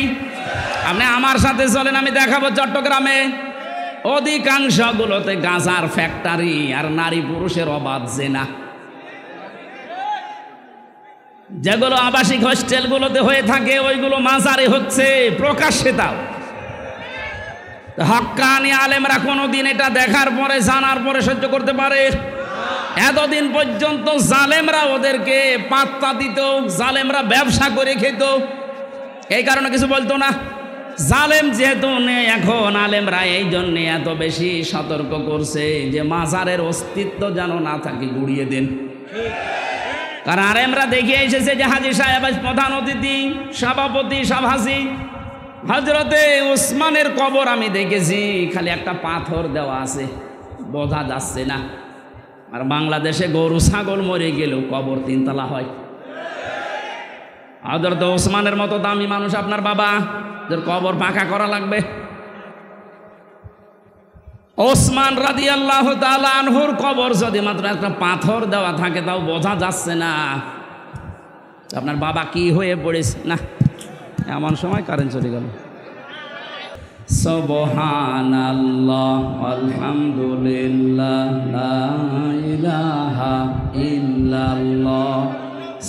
আপনি আমার সাথে চলেন, আমি দেখাবো চট্টগ্রামে অধিকাংশগুলোতে গাঁজার ফ্যাক্টরি আর নারী পুরুষের অবাধ জেনা। যেগুলো আবাসিক হোস্টেলগুলোতে হয়ে থাকে ওইগুলো মাজারে হচ্ছে প্রকাশ্যে। তাও হক্কানি আলেমরা কোনোদিন এটা দেখার পরে, জানার পরে সহ্য করতে পারে? এতদিন পর্যন্ত জালেমরা ওদেরকে পাত্তা দিত, জালেমরা ব্যবসা করে খেত, এই কারণে কিছু বলতো না। জালেম যেহেতু নেই এখন, আলেমরা এই জন্যে এত বেশি সতর্ক করছে যে মাজারের অস্তিত্ব যেন না থাকে, গুড়িয়ে দেন। কারণ আলেমরা দেখিয়ে এসেছে যে হাজী সাহেব প্রধান অতিথি, সভাপতি, সভাসী হযরতে ওসমানের কবর আমি দেখেছি, খালি একটা পাথর দেওয়া আছে, বোঝা যাচ্ছে না। আর বাংলাদেশে গরু ছাগল মরে গেলেও কবর 3 তলা হয়। হযরত ওসমানের মতো দামি মানুষ আপনার বাবা, যার কবর পাকা করা লাগবে। ওসমান রাদিয়াল্লাহু তাআলা আনহুর কবর যদি মাত্র একটা পাথর দেওয়া থাকে, তাও বোঝা যাচ্ছে না আপনার বাবা কি হয়ে পড়েছে। না, এমন সময় কারেন্ট চলে গেল। সুবহানাল্লাহ, আলহামদুলিল্লাহ, লা ইলাহা ইল্লাল্লাহ,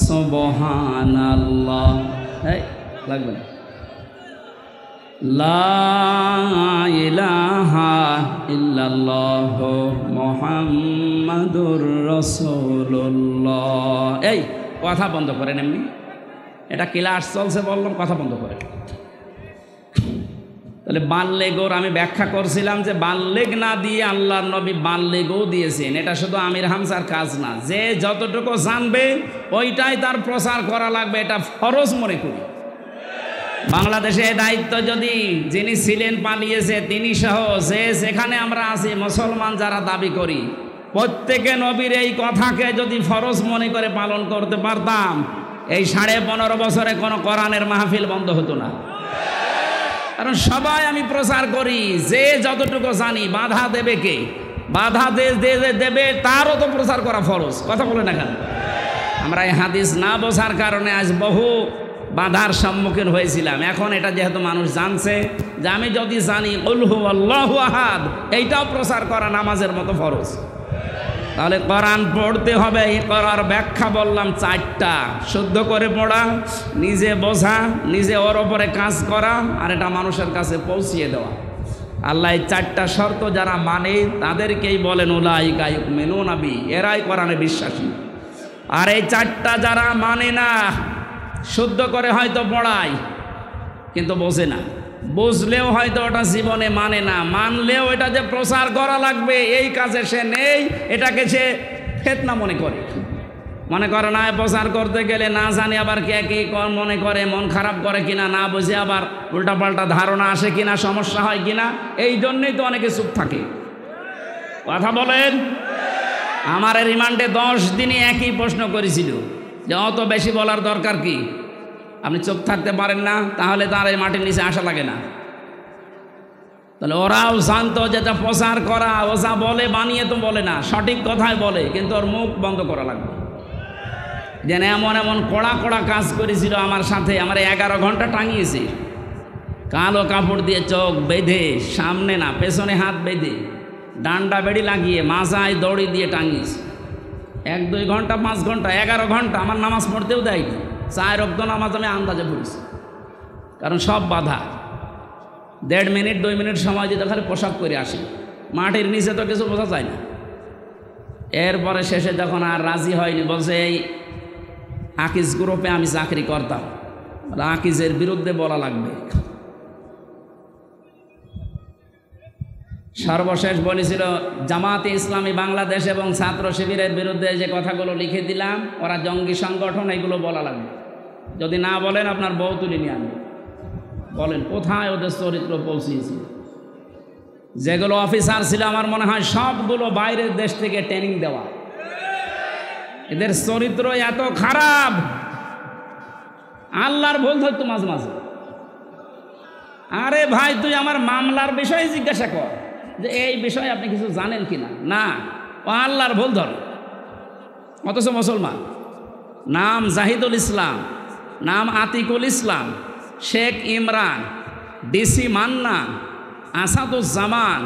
সুবহানাল্লাহ। এই লাগবে না। লা ইলাহা ইল্লাল্লাহ মুহাম্মাদুর রাসূলুল্লাহ। এই কথা বন্ধ করেন, এমনি এটা ক্লাস চলছে বললাম, কথা বন্ধ করেন। তাহলে বাল্যেগোর আমি ব্যাখ্যা করছিলাম যে বাল্যেগ না দিয়ে আল্লাহর নবী বাল্যেগও দিয়েছেন। এটা শুধু আমির হামজার কাজ না, যে যতটুকু জানবে ওইটাই তার প্রচার করা লাগবে, এটা ফরজ মনে করি। বাংলাদেশে দায়িত্ব যদি যিনি ছিলেন পালিয়েছে তিনি সহ যে যেখানে আমরা আছি মুসলমান যারা দাবি করি, প্রত্যেকে নবীর এই কথাকে যদি ফরজ মনে করে পালন করতে পারতাম, এই 15.5 বছরে কোনো কোরআনের মাহফিল বন্ধ হতো না। কারণ সবাই আমি প্রচার করি, যে যতটুকু জানি। বাধা দেবে কে? বাধা দেবে তারও তো প্রচার করা ফরজ। কথা বলে না কেন? আমরা এই হাদিস না বোঝার কারণে আজ বহু বাধার সম্মুখীন হয়েছিলাম। এখন এটা যেহেতু মানুষ জানছে যে আমি যদি জানি কুল হুয়াল্লাহু আহাদ, এইটাও প্রচার করা নামাজের মতো ফরজ। তাহলে কোরআন পড়তে হবে। এই করার ব্যাখ্যা বললাম 4টা: শুদ্ধ করে পড়া, নিজে বোঝা, নিজে ওর ওপরে কাজ করা, আর এটা মানুষের কাছে পৌঁছিয়ে দেওয়া। আল্লাহ এই 4টা শর্ত যারা মানে তাদেরকেই বলেন উলাইকা ইউমিনুনা বি, এরাই কোরআনে বিশ্বাসী। আর এই 4টা যারা মানে না, শুদ্ধ করে হয়তো পড়ায় কিন্তু বোঝে না, বুঝলেও হয়তো ওটা জীবনে মানে না, মানলেও এটা যে প্রচার করা লাগবে এই কাজে সে নেই, এটাকে সে ফিতনা মনে করে না। প্রচার করতে গেলে না জানি আবার কে কে মনে করে, মন খারাপ করে কিনা, না বুঝে আবার উল্টাপাল্টা ধারণা আসে কিনা, সমস্যা হয় কিনা, এই জন্যই তো অনেকে চুপ থাকে। কথা বলেন। আমার রিমান্ডে 10 দিনই একই প্রশ্ন করেছিল যে অত বেশি বলার দরকার কি? আপনি চুপ থাকতে পারেন না, তাহলে তার এই মাটির নিচে আসা লাগে না। তাহলে ওরাও জানতো যেটা প্রচার করা, ও যা বলে বানিয়ে তো বলে না, সঠিক কথাই বলে, কিন্তু ওর মুখ বন্ধ করা লাগবে। যেন এমন এমন কড়া কড়া কাজ করেছিল আমার সাথে, আমার 11 ঘন্টা টাঙিয়েছে, কালো কাপড় দিয়ে চোখ বেঁধে, সামনে না পেছনে হাত বেঁধে, ডান্ডা বেড়ি লাগিয়ে মাজায় দড়ি দিয়ে টাঙিয়েছে। 1-2 ঘন্টা 5 ঘন্টা 11 ঘন্টা আমার নামাজ পড়তেও দেয়নি। 4 ওয়াক্ত নামাজ আমি আন্দাজে পড়েছি, কারণ সব বাধা। 1.5 মিনিট 2 মিনিট সময় দিতে খালি পোশাক করে আসি, মাটির নিচে তো কিছু বোঝা যায় না। এরপরে শেষে যখন আর রাজি হয়নি, বলছে এই আকিজ গ্রুপে আমি চাকরি করতাম, আকিজের বিরুদ্ধে বলা লাগবে। সর্বশেষ বলেছিল জামাতে ইসলামী বাংলাদেশ এবং ছাত্র শিবিরের বিরুদ্ধে যে কথাগুলো লিখে দিলাম, ওরা জঙ্গি সংগঠন, এগুলো বলা লাগবে। যদি না বলেন আপনার বউ তুলে নিয়ে আনবে। বলেন কোথায় ওদের চরিত্র পৌঁছিয়েছি। যেগুলো অফিসার ছিল আমার মনে হয় সবগুলো বাইরের দেশ থেকে ট্রেনিং দেওয়া। এদের চরিত্র এত খারাপ, আল্লাহর ভুল ধরতো মাঝে মাঝে। আরে ভাই তুই আমার মামলার বিষয়ে জিজ্ঞাসা কর, যে এই বিষয়ে আপনি কিছু জানেন কি না, না, ও আল্লাহর ভুল ধরে। অথচ মুসলমান, নাম জাহিদুল ইসলাম, নাম আতিকুল ইসলাম, শেখ ইমরান, ডিসি মান্নান, আসাদুজ্জামান,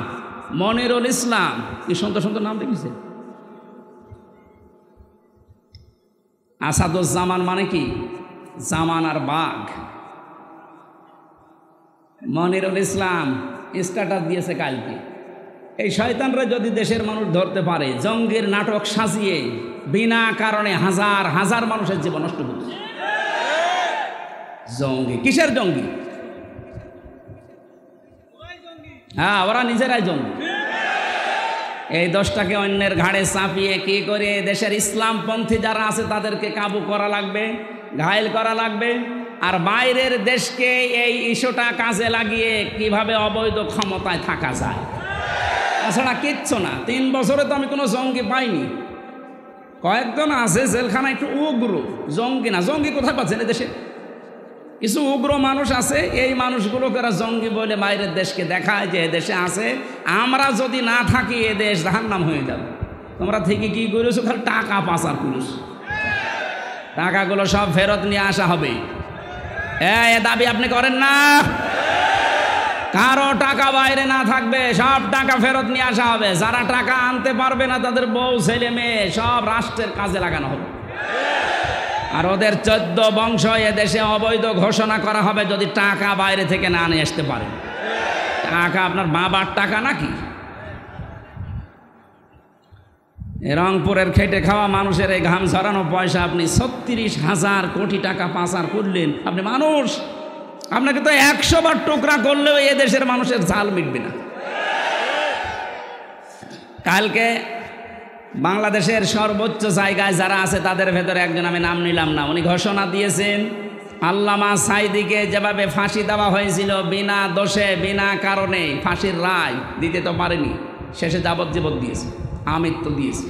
মনিরুল ইসলাম, কি সুন্দর সুন্দর নাম দেখেছে। আসাদুজ্জামান মানে কি? জামানার বাঘ। মনিরুল ইসলাম স্ট্যাটাস দিয়েছে কালকে, এই শয়তানরা যদি দেশের মানুষ ধরতে পারে, জঙ্গির নাটক সাজিয়ে বিনা কারণে হাজার হাজার মানুষের জীবন নষ্ট করছে। জঙ্গি কিসের জঙ্গি? হ্যাঁ, ওরা নিজেরাই জঙ্গি। এই দোষটাকে অন্যের ঘাড়ে চাপিয়ে কি করে দেশের ইসলামপন্থী যারা আছে তাদেরকে কাবু করা লাগবে, ঘায়েল করা লাগবে। আর বাইরের দেশকে এই ইস্যুটা কাজে লাগিয়ে কিভাবে অবৈধ ক্ষমতায় থাকা যায়, তাছাড়া কিচ্ছু না। 3 বছরে তো আমি কোনো জঙ্গি পাইনি। কয়েকজন আছে জেলখানা একটু উগ্র, জঙ্গি না। জঙ্গি কোথায় পাচ্ছেন? দেশে কিছু উগ্র মানুষ আছে, এই মানুষগুলোকে এরা জঙ্গি বলে বাইরের দেশকে দেখায় যে দেশে আছে। আমরা যদি না থাকি এ দেশ জাহান্নাম হয়ে যাবে। তোমরা থেকে কি করেছো? খালি টাকা পাচার করেছো, টাকাগুলো সব ফেরত নিয়ে আসা হবে। এ দাবি আপনি করেন না? কারো টাকা বাইরে না থাকবে, সব টাকা ফেরত নিয়ে আসা হবে। যারা টাকা আনতে পারবে না তাদের বউ ছেলে মেয়ে সব রাষ্ট্রের কাজে লাগানো হবে। আর ওদের 14 বংশ এ দেশে অবৈধ ঘোষণা করা হবে যদি টাকা বাইরে থেকে না নিয়ে আসতে পারে। টাকা আপনার বাবার টাকা নাকি? রংপুরের খেটে খাওয়া মানুষের এই ঘাম ঝরানো পয়সা আপনি 36,000 কোটি টাকা পাচার করলেন। আপনি মানুষ, আপনাকে তো 100 বার টুকরা করলেও এ দেশের মানুষের ঝাল মিটবে না। কালকে বাংলাদেশের সর্বোচ্চ জায়গায় যারা আছে তাদের ভেতরে একজন, আমি নাম নিলাম না, উনি ঘোষণা দিয়েছেন আল্লামা সাঈদীকে যেভাবে ফাঁসি দেওয়া হয়েছিল বিনা দোষে বিনা কারণে, ফাঁসির রায় দিতে তো পারেনি, শেষে যাবজ্জীবন দিয়েছে, আমৃত্যু দিয়েছে।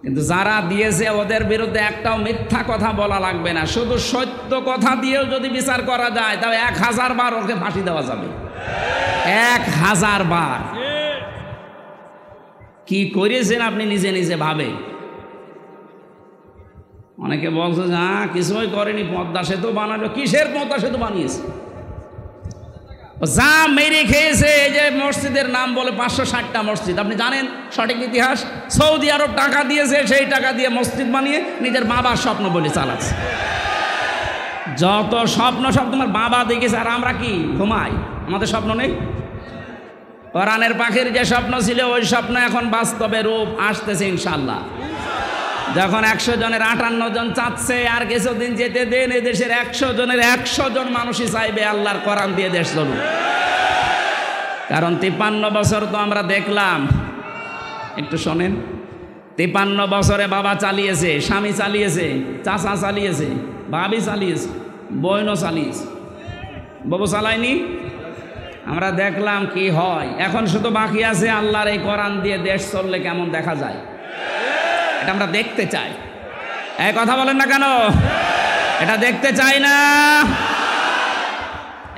কিন্তু যারা দিয়েছে ওদের বিরুদ্ধে একটাও মিথ্যা কথা বলা লাগবে না, শুধু সত্য কথা দিয়েও যদি বিচার করা যায় তাহলে 1000 বার ওকে ফাঁসি দেওয়া যাবে। 1000 বার। কি করেছেন আপনি নিজে নিজে ভাবে। অনেকে বলছে যে কিছুই করেনি, পদ্মা সেতু বানালো। কিসের পদ্মা সেতু বানিয়েছে? যা মেরে খেয়েছে। এই যে মসজিদের নাম বলে 560টা মসজিদ, আপনি জানেন সঠিক ইতিহাস? সৌদি আরব টাকা দিয়েছে, সেই টাকা দিয়ে মসজিদ বানিয়ে নিজের বাবার স্বপ্ন বলে চালাচ্ছে। যত স্বপ্ন সব তোমার বাবা দেখেছে, আর আমরা কি ঘুমাই? আমাদের স্বপ্ন নেই? কোরআনের পাখির যে স্বপ্ন ছিল ওই স্বপ্ন এখন বাস্তবে রূপ আসতেছে ইনশাল্লাহ। যখন 100 জনের 58 জন চাচ্ছে, আর কিছুদিন যেতে দেন, এই দেশের 100 জনের 100 জন মানুষই চাইবে আল্লাহর কোরআন দিয়ে দেশ চলুক। কারণ 53 বছর তো আমরা দেখলাম, একটু শোনেন, 53 বছরে বাবা চালিয়েছে, স্বামী চালিয়েছে, চাচা চালিয়েছে, ভাবি চালিয়েছে, বোনও চালিয়েছে, বাবু চালায়নি। আমরা দেখলাম কি হয়। এখন শুধু বাকি আছে আল্লাহর এই কোরআন দিয়ে দেশ চললে কেমন দেখা যায়, এটা আমরা দেখতে চাই। এই কথা বলেন না কেন? এটা দেখতে চাই না?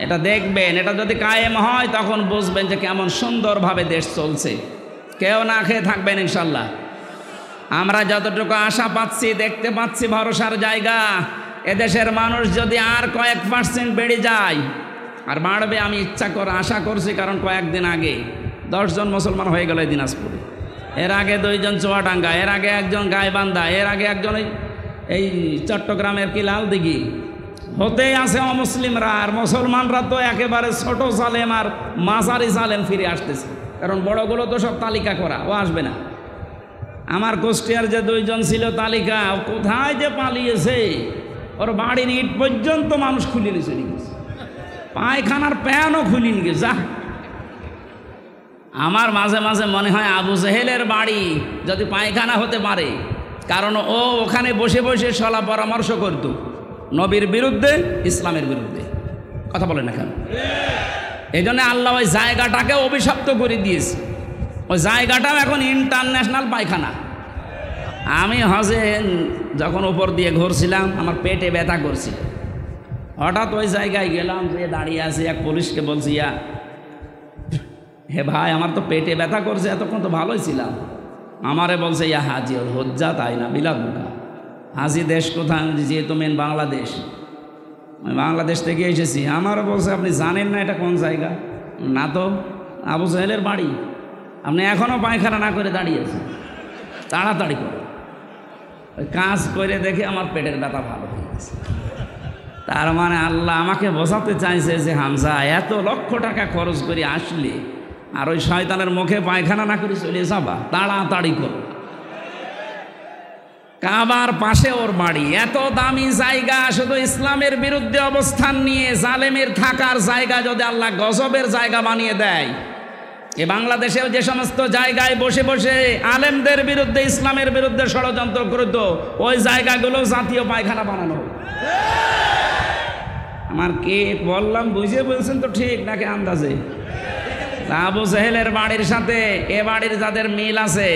এটা দেখবেন। এটা যদি কায়েম হয় তখন বুঝবেন যে কেমন সুন্দরভাবে দেশ চলছে। কেউ না খেয়ে থাকবেন ইনশাল্লাহ। আমরা যতটুকু আশা পাচ্ছি, দেখতে পাচ্ছি ভরসার জায়গা। এদেশের মানুষ যদি আর কয়েক % বেড়ে যায়, আর বাড়বে আমি ইচ্ছা করে আশা করছি, কারণ কয়েকদিন আগে 10 জন মুসলমান হয়ে গেল দিনাজপুরে, এর আগে 2 জন চুয়াডাঙ্গা, এর আগে 1 জন গাইবান্ধা, এর আগে 1 জন এই চট্টগ্রামের কি লালদিঘি। হতেই আছে অমুসলিমরা, আর মুসলমানরা তো একেবারে ছোট সালেম আর মাঝারি সালেম ফিরে আসতেছে। কারণ বড়গুলো তো সব তালিকা করা, ও আসবে না। আমার কুষ্টিয়ার যে 2 জন ছিল তালিকা, কোথায় যে পালিয়েছে, ওর বাড়ির ইট পর্যন্ত মানুষ খুলে নিয়ে চলে গেছে, পায়খানার প্যানও খুলে নিয়ে গেছে। যা, আমার মাঝে মাঝে মনে হয় আবু জেহেলের বাড়ি যদি পায়খানা হতে পারে, কারণ ও ওখানে বসে বসে সলা পরামর্শ করত নবীর বিরুদ্ধে, ইসলামের বিরুদ্ধে। কথা বলেন না কেন? এই জন্য আল্লাহ ওই জায়গাটাকে অভিশপ্ত করে দিয়েছে। ওই জায়গাটাও এখন ইন্টারন্যাশনাল পায়খানা। আমি হজে যখন উপর দিয়ে ঘুরছিলাম, আমার পেটে ব্যথা করছিল। হঠাৎ ওই জায়গায় গেলাম, যে দাঁড়িয়ে আছে, এক পুলিশকে বলছি, হে ভাই, আমার তো পেটে ব্যথা করছে, এতক্ষণ তো ভালোই ছিলাম। আমারে বলছে ইয়া হাজি হজ্জা, তাই না বিলাদুকা। হাজি দেশ কোথায়? যেহেতু মেন বাংলাদেশ, আমি বাংলাদেশ থেকে এসেছি। আমারও বলছে আপনি জানেন না এটা কোন জায়গা? না তো, আবু জাহেলের বাড়ি। আপনি এখনও পায়খানা না করে দাঁড়িয়েছেন, তাড়াতাড়ি করে। ওই কাজ করে দেখে আমার পেটের ব্যথা ভালো হয়ে গেছে। তার মানে আল্লাহ আমাকে বোঝাতে চাইছে যে হামজা, এত লক্ষ টাকা খরচ করে আসলে আর ওই শয়তানের মুখে পায়খানা না করে চলে যাবা, তাড়াতাড়ি করো। কাবার পাশে ওর বাড়ি, এত দামি জায়গা, শুধু ইসলামের বিরুদ্ধে অবস্থান নিয়ে জালেমের থাকার জায়গা যদি আল্লাহ গজবের জায়গা বানিয়ে দেয়, এ বাংলাদেশেও যে সমস্ত জায়গায় বসে বসে আলেমদের বিরুদ্ধে, ইসলামের বিরুদ্ধে ষড়যন্ত্র করত, ওই জায়গাগুলো জাতীয় পায়খানা বানানো। আমার কে বললাম বুঝে বলছেন তো ঠিক নাকি আন্দাজে? আবু জাহেলের বাড়ির সাথে এ বাড়ির যাদের মিল আছে,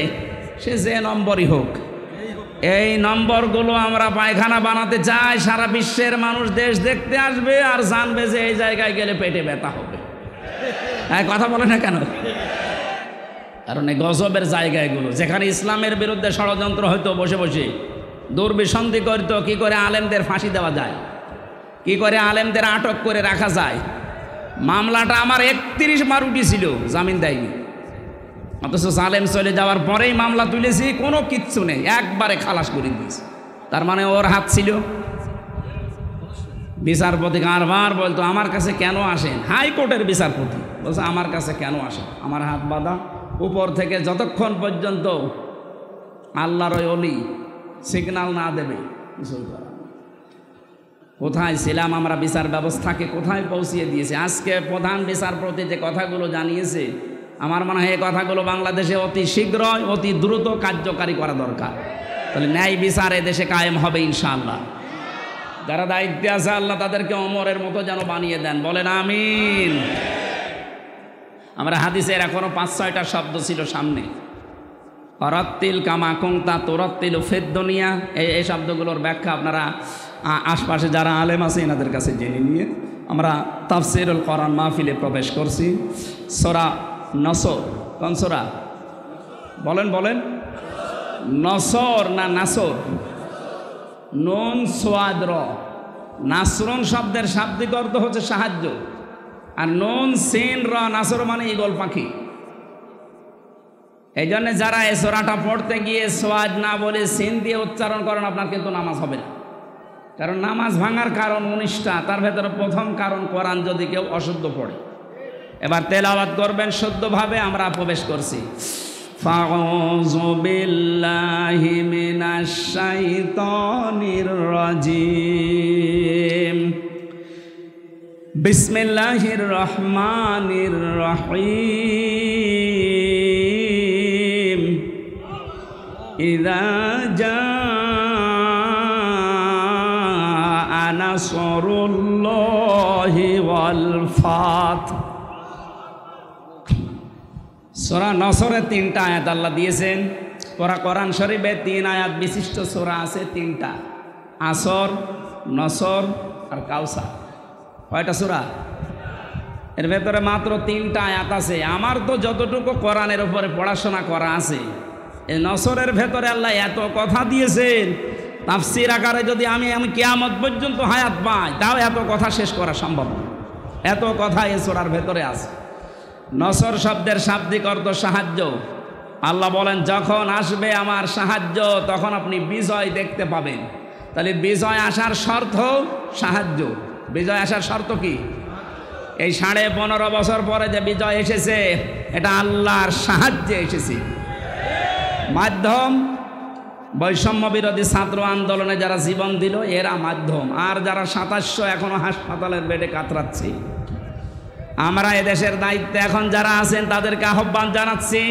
সে যে নম্বরই হোক, এই নম্বরগুলো আমরা পায়খানা বানাতে চাই। সারা বিশ্বের মানুষ দেশ দেখতে আসবে আর জানবে যে এই জায়গায় গেলে পেটে ব্যথা হবে। হ্যাঁ, কথা বলে না কেন? কারণ এই গজবের জায়গা এগুলো, যেখানে ইসলামের বিরুদ্ধে ষড়যন্ত্র হয়তো বসে বসে দুর্বিসন্ধি করতো, কি করে আলেমদের ফাঁসি দেওয়া যায়, কি করে আলেমদের আটক করে রাখা যায়। মামলাটা আমার 31 বার উঠেছিল, জামিন দেয়নি। অথচ জালেম চলে যাওয়ার পরেই মামলা তুলেছি, কোনো কিচ্ছু নেই, একবারে খালাস করে দিয়েছি। তার মানে ওর হাত ছিল। বিচারপতি কারবার বলতো আমার কাছে কেন আসেন? হাইকোর্টের বিচারপতি বলছে আমার কাছে কেন আসেন? আমার হাত বাঁধা। উপর থেকে যতক্ষণ পর্যন্ত আল্লাহর ওই অলি সিগন্যাল না দেবে কিছু করা। কোথায় ছিলাম আমরা? বিচার ব্যবস্থাকে কোথায় পৌঁছিয়ে দিয়েছে। আজকে প্রধান বিচারপতি যে কথাগুলো জানিয়েছে, আমার মনে হয় এই কথাগুলো বাংলাদেশে অতি শীঘ্রই, অতি দ্রুত কার্যকারী করা দরকার। তাহলে ন্যায় বিচার দেশে কায়েম হবে ইনশাআল্লাহ। যারা দায়িত্বে আছে আল্লাহ তাদেরকে ওমরের মতো যেন বানিয়ে দেন, বলেন আমিন। আমরা হাদিসের এখনো 5-6টা শব্দ ছিল সামনে। অরাত্তিল কামা কুংতা তোরাত্তিল ফেদ্দনিয়া, এই শব্দগুলোর ব্যাখ্যা আপনারা আশপাশে যারা আলেম আছে এনাদের কাছে জেনে নিয়ে আমরা তাফসিরুল কোরআন মাহফিলে প্রবেশ করছি। সূরা নসর, কোন সূরা? বলেন বলেন, নসর না নাসর? নুন সোয়াদ র। নাসরুন শব্দের শাব্দিক অর্থ হচ্ছে সাহায্য, আর নুন সিন র নাসর মানে ঈগল পাখি। এই জন্য যারা এই সূরাটা পড়তে গিয়ে সোয়াদ না বলে সিন দিয়ে উচ্চারণ করেন, আপনার কিন্তু নামাজ হবে না। কারণ নামাজ ভাঙার কারণ 19টা, তার ভেতরে প্রথম কারণ কোরআন যদি কেউ অশুদ্ধ পড়ে। এবার তেলাওয়াত করবেন শুদ্ধভাবে। আমরা প্রবেশ করছি। ফাউযু বিল্লাহি মিনাশ শাইতানির রাজিম। বিসমিল্লাহির রহমানির রহিম। ইযা জাআ নাসরুল্লাহি ওয়াল ফাত। সূরা নসরে 3টা আয়াত আল্লাহ দিয়েছেন। কোরআন শরীফে 3 আয়াত বিশিষ্ট সূরা আছে, 3টা, আসর, নসর আর কাউসার। কয়টা সূরা? এর ভেতরে মাত্র 3টা আয়াত আছে। আমার তো যতটুকু কোরআনের উপরে পড়াশোনা করা আছে, এই নসরের ভেতরে আল্লাহ এত কথা দিয়েছেন, তাফসীর আকারে যদি আমি কিয়ামত পর্যন্ত হায়াত পাই তাও এত কথা শেষ করা সম্ভব না। এত কথা এই সূরার ভেতরে আছে। নসর শব্দের শাব্দিক অর্থ সাহায্য। আল্লাহ বলেন যখন আসবে আমার সাহায্য তখন আপনি বিজয় দেখতে পাবেন। তাহলে বিজয় আসার শর্ত সাহায্য। বিজয় আসার শর্ত কি? এই 15.5 বছর পরে যে বিজয় এসেছে এটা আল্লাহর সাহায্যে এসেছে। মাধ্যম বৈষম্য বিরোধী ছাত্র আন্দোলনে যারা জীবন দিল এরা মাধ্যম, আর যারা 2700 এখনো হাসপাতালের বেডে কাতরাচ্ছে। আমরা এদেশের দায়িত্বে এখন যারা আছেন তাদেরকে আহ্বান জানাচ্ছি,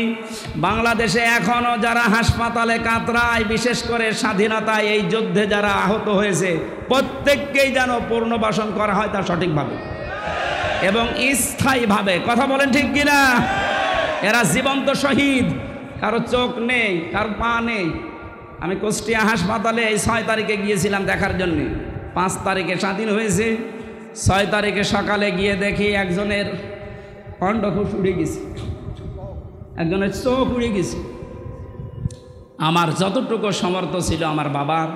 বাংলাদেশে এখনো যারা হাসপাতালে কাতরায়, বিশেষ করে স্বাধীনতায় এই যুদ্ধে যারা আহত হয়েছে প্রত্যেককেই যেন পুনর্বাসন করা হয় তা সঠিকভাবে এবং স্থায়ীভাবে। কথা বলেন ঠিক কিনা? এরা জীবন্ত শহীদ, কারো চোখ নেই, কারো পা নেই। আমি কুষ্টিয়া হাসপাতালে এই 6 তারিখে গিয়েছিলাম দেখার জন্যে। 5 তারিখে স্বাধীন হয়েছে, 6 তারিখে সকালে গিয়ে দেখি একজনের অন্ডকোষ উড়ে গেছে। একজনের চোখ উড়ে গেছে। আমার যতটুকু সমর্থ ছিল আমার বাবার,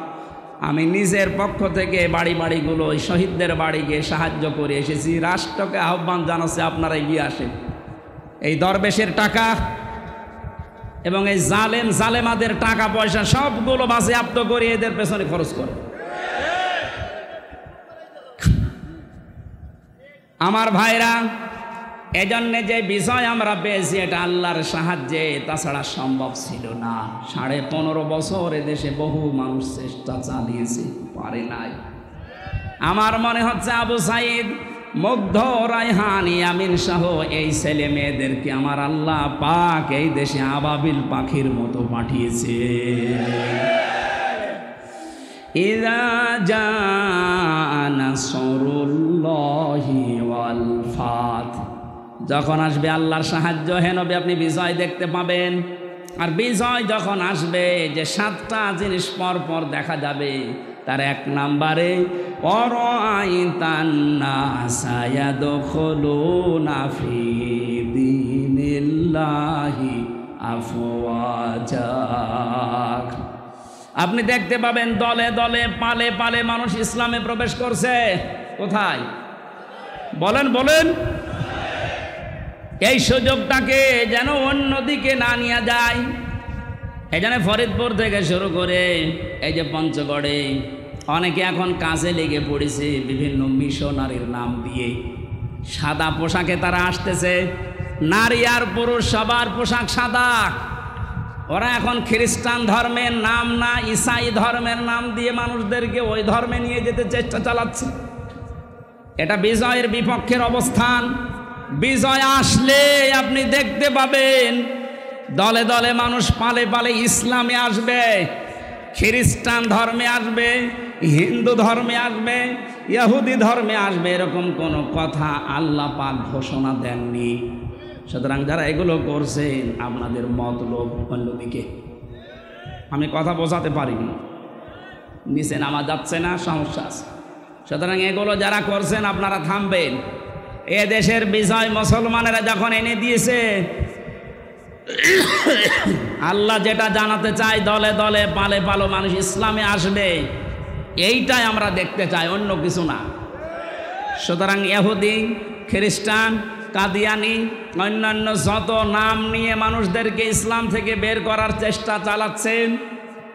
আমি নিজের পক্ষ থেকে বাড়িগুলো ওই শহীদদের বাড়ি গিয়ে সাহায্য করে এসেছি। রাষ্ট্রকে আহ্বান জানাচ্ছে আপনারা এগিয়ে আসেন। এই দরবেশের টাকা এবং এই জালেমাদের টাকা পয়সা সবগুলো বাজেয়াপ্ত করে এদের পেছনে খরচ করে। আমার ভাইরা, এজন্য যে বিজয় আমরা পেয়েছি এটা আল্লাহর সাহায্যে, তাছাড়া সম্ভব ছিল না। 15.5 বছর এদেশে বহু মানুষ চেষ্টা চালিয়েছে, পারে নাই। আমার মনে হচ্ছে আবু সাইদ, মুগ্ধ, রায়হান, ইয়ামিন সহ এই ছেলে মেয়েদেরকে আমার আল্লাহ পাক এই দেশে আবাবিল পাখির মতো পাঠিয়েছে। ইযা জাআ নাসরুল্লাহি ওয়াল ফাত, যখন আসবে আল্লাহর সাহায্য, হে নবী আপনি বিজয় দেখতে পাবেন। আর বিজয় যখন আসবে, যে 7টা জিনিস পর পর দেখা যাবে, তার 1 নম্বরে অরাআইতান নাসা ইয়াদখুলুনা ফি দীনিল্লাহি আফওয়াজা, আপনি দেখতে পাবেন দলে দলে পালে পালে মানুষ ইসলামে প্রবেশ করছে। কোথায়? বলেন বলেন। এই সুযোগটাকে যেন অন্যদিকে না নিয়ে যায়। এই জন্য ফরিদপুর থেকে শুরু করে এই যে পঞ্চগড়ে অনেকে এখন কাজে লেগে পড়েছে বিভিন্ন মিশনারির নাম দিয়ে। সাদা পোশাকে তারা আসতেছে, নারী আর পুরুষ সবার পোশাক সাদা। ওরা এখন খ্রিস্টান ধর্মের নাম না, ঈসাই ধর্মের নাম দিয়ে মানুষদেরকে ওই ধর্মে নিয়ে যেতে চেষ্টা চালাচ্ছে। এটা বিজয়ের বিপক্ষের অবস্থান। বিজয় আসলে আপনি দেখতে পাবেন দলে দলে মানুষ পালে পালে ইসলামে আসবে, খ্রিস্টান ধর্মে আসবে, হিন্দু ধর্মে আসবে, ইহুদি ধর্মে আসবে। এরকম কোনো কথা আল্লাহ পাক ঘোষণা দেননি। সুতরাং যারা এগুলো করছেন আপনাদের মতলব অন্যদিকে। আমি কথা বোঝাতে পারিনি, নিচে নামা যাচ্ছে না, সমস্যা আছে। সুতরাং এগুলো যারা করছেন আপনারা থামবেন। এ দেশের বিজয় মুসলমানেরা যখন এনে দিয়েছে, আল্লাহ যেটা জানাতে চায় দলে দলে পালে পালো মানুষ ইসলামে আসবে, এইটাই আমরা দেখতে চাই, অন্য কিছু না। সুতরাং ইহুদি, খ্রিস্টান, কাদিয়ানি, অন্যান্য যত নাম নিয়ে মানুষদেরকে ইসলাম থেকে বের করার চেষ্টা চালাচ্ছেন,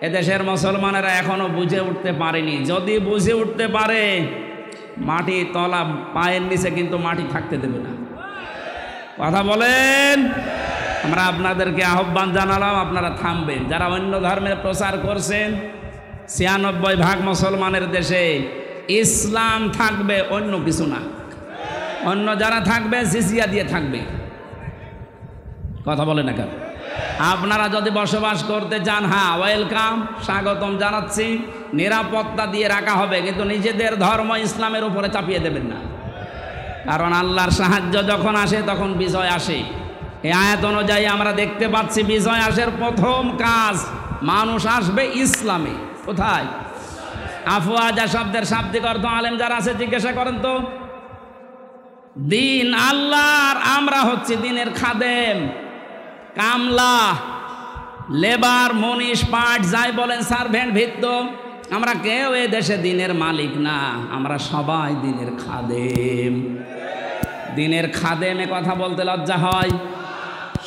এদেশের মুসলমানেরা এখনো বুঝে উঠতে পারেনি। যদি বুঝে উঠতে পারে, মাটি তলা পায়ের নিচে কিন্তু মাটি থাকতে দেবে না। কথা বলেন। আমরা আপনাদেরকে আহ্বান জানালাম, আপনারা থামবেন। যারা অন্য ধর্মের প্রচার করছেন, 96% মুসলমানের দেশে ইসলাম থাকবে, অন্য কিছু না। অন্য যারা থাকবে জিজিয়া দিয়ে থাকবে। কথা বলে না কেন? আপনারা যদি বসবাস করতে চান, হ্যাঁ ওয়েলকাম, স্বাগতম জানাচ্ছি, নিরাপত্তা দিয়ে রাখা হবে, কিন্তু নিজেদের ধর্ম ইসলামের উপরে চাপিয়ে দেবেন না। কারণ আল্লাহর সাহায্য যখন আসে তখন বিজয় আসে। এই আয়াত অনুযায়ী আমরা দেখতে পাচ্ছি বিজয় আসার প্রথম কাজ, মানুষ আসবে ইসলামে। কোথায়? আফওয়াজা শব্দের শাব্দিক অর্থ আলেম যারা আছে জিজ্ঞাসা করেন তো। দিন আল্লাহর, আমরা হচ্ছে দিনের খাদেম, কামলা, লেবার, মনীষ, পাট, যাই বলেন, সার্ভেন্ট, ভিত্ত। আমরা কেউ এ দেশে দিনের মালিক না, আমরা সবাই দিনের খাদেম। দিনের খাদেমে কথা বলতে লজ্জা হয়,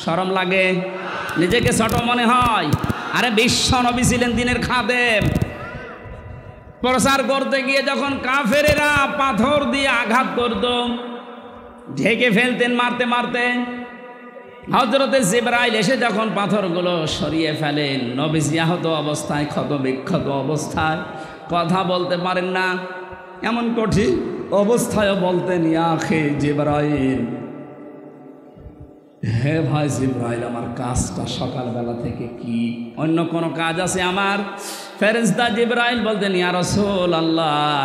শরম লাগে, নিজেকে ছোট মনে হয়। আরে বিশ্ব নবী ছিলেন দিনের খাদেম। প্রচার করতে গিয়ে যখন কাফেরেরা পাথর দিয়ে আঘাত করত, ঢেকে ফেলতেন মারতে মারতে, হযরতে জিবরাইল এসে যখন পাথরগুলো সরিয়ে ফেলেন, নবীজি আহত অবস্থায়, ক্ষত বিক্ষত অবস্থায়, কথা বলতে পারেন না, এমন কঠিন অবস্থায় বলতেন, ইয়া আখি জিবরাইল, হে ভাই জিবরাইল, আমার কাজটা সকালবেলা থেকে কি? অন্য কোনো কাজ আছে আমার? ফেরেশতা জিবরাইল বলতেন, ইয়া রাসূলুল্লাহ,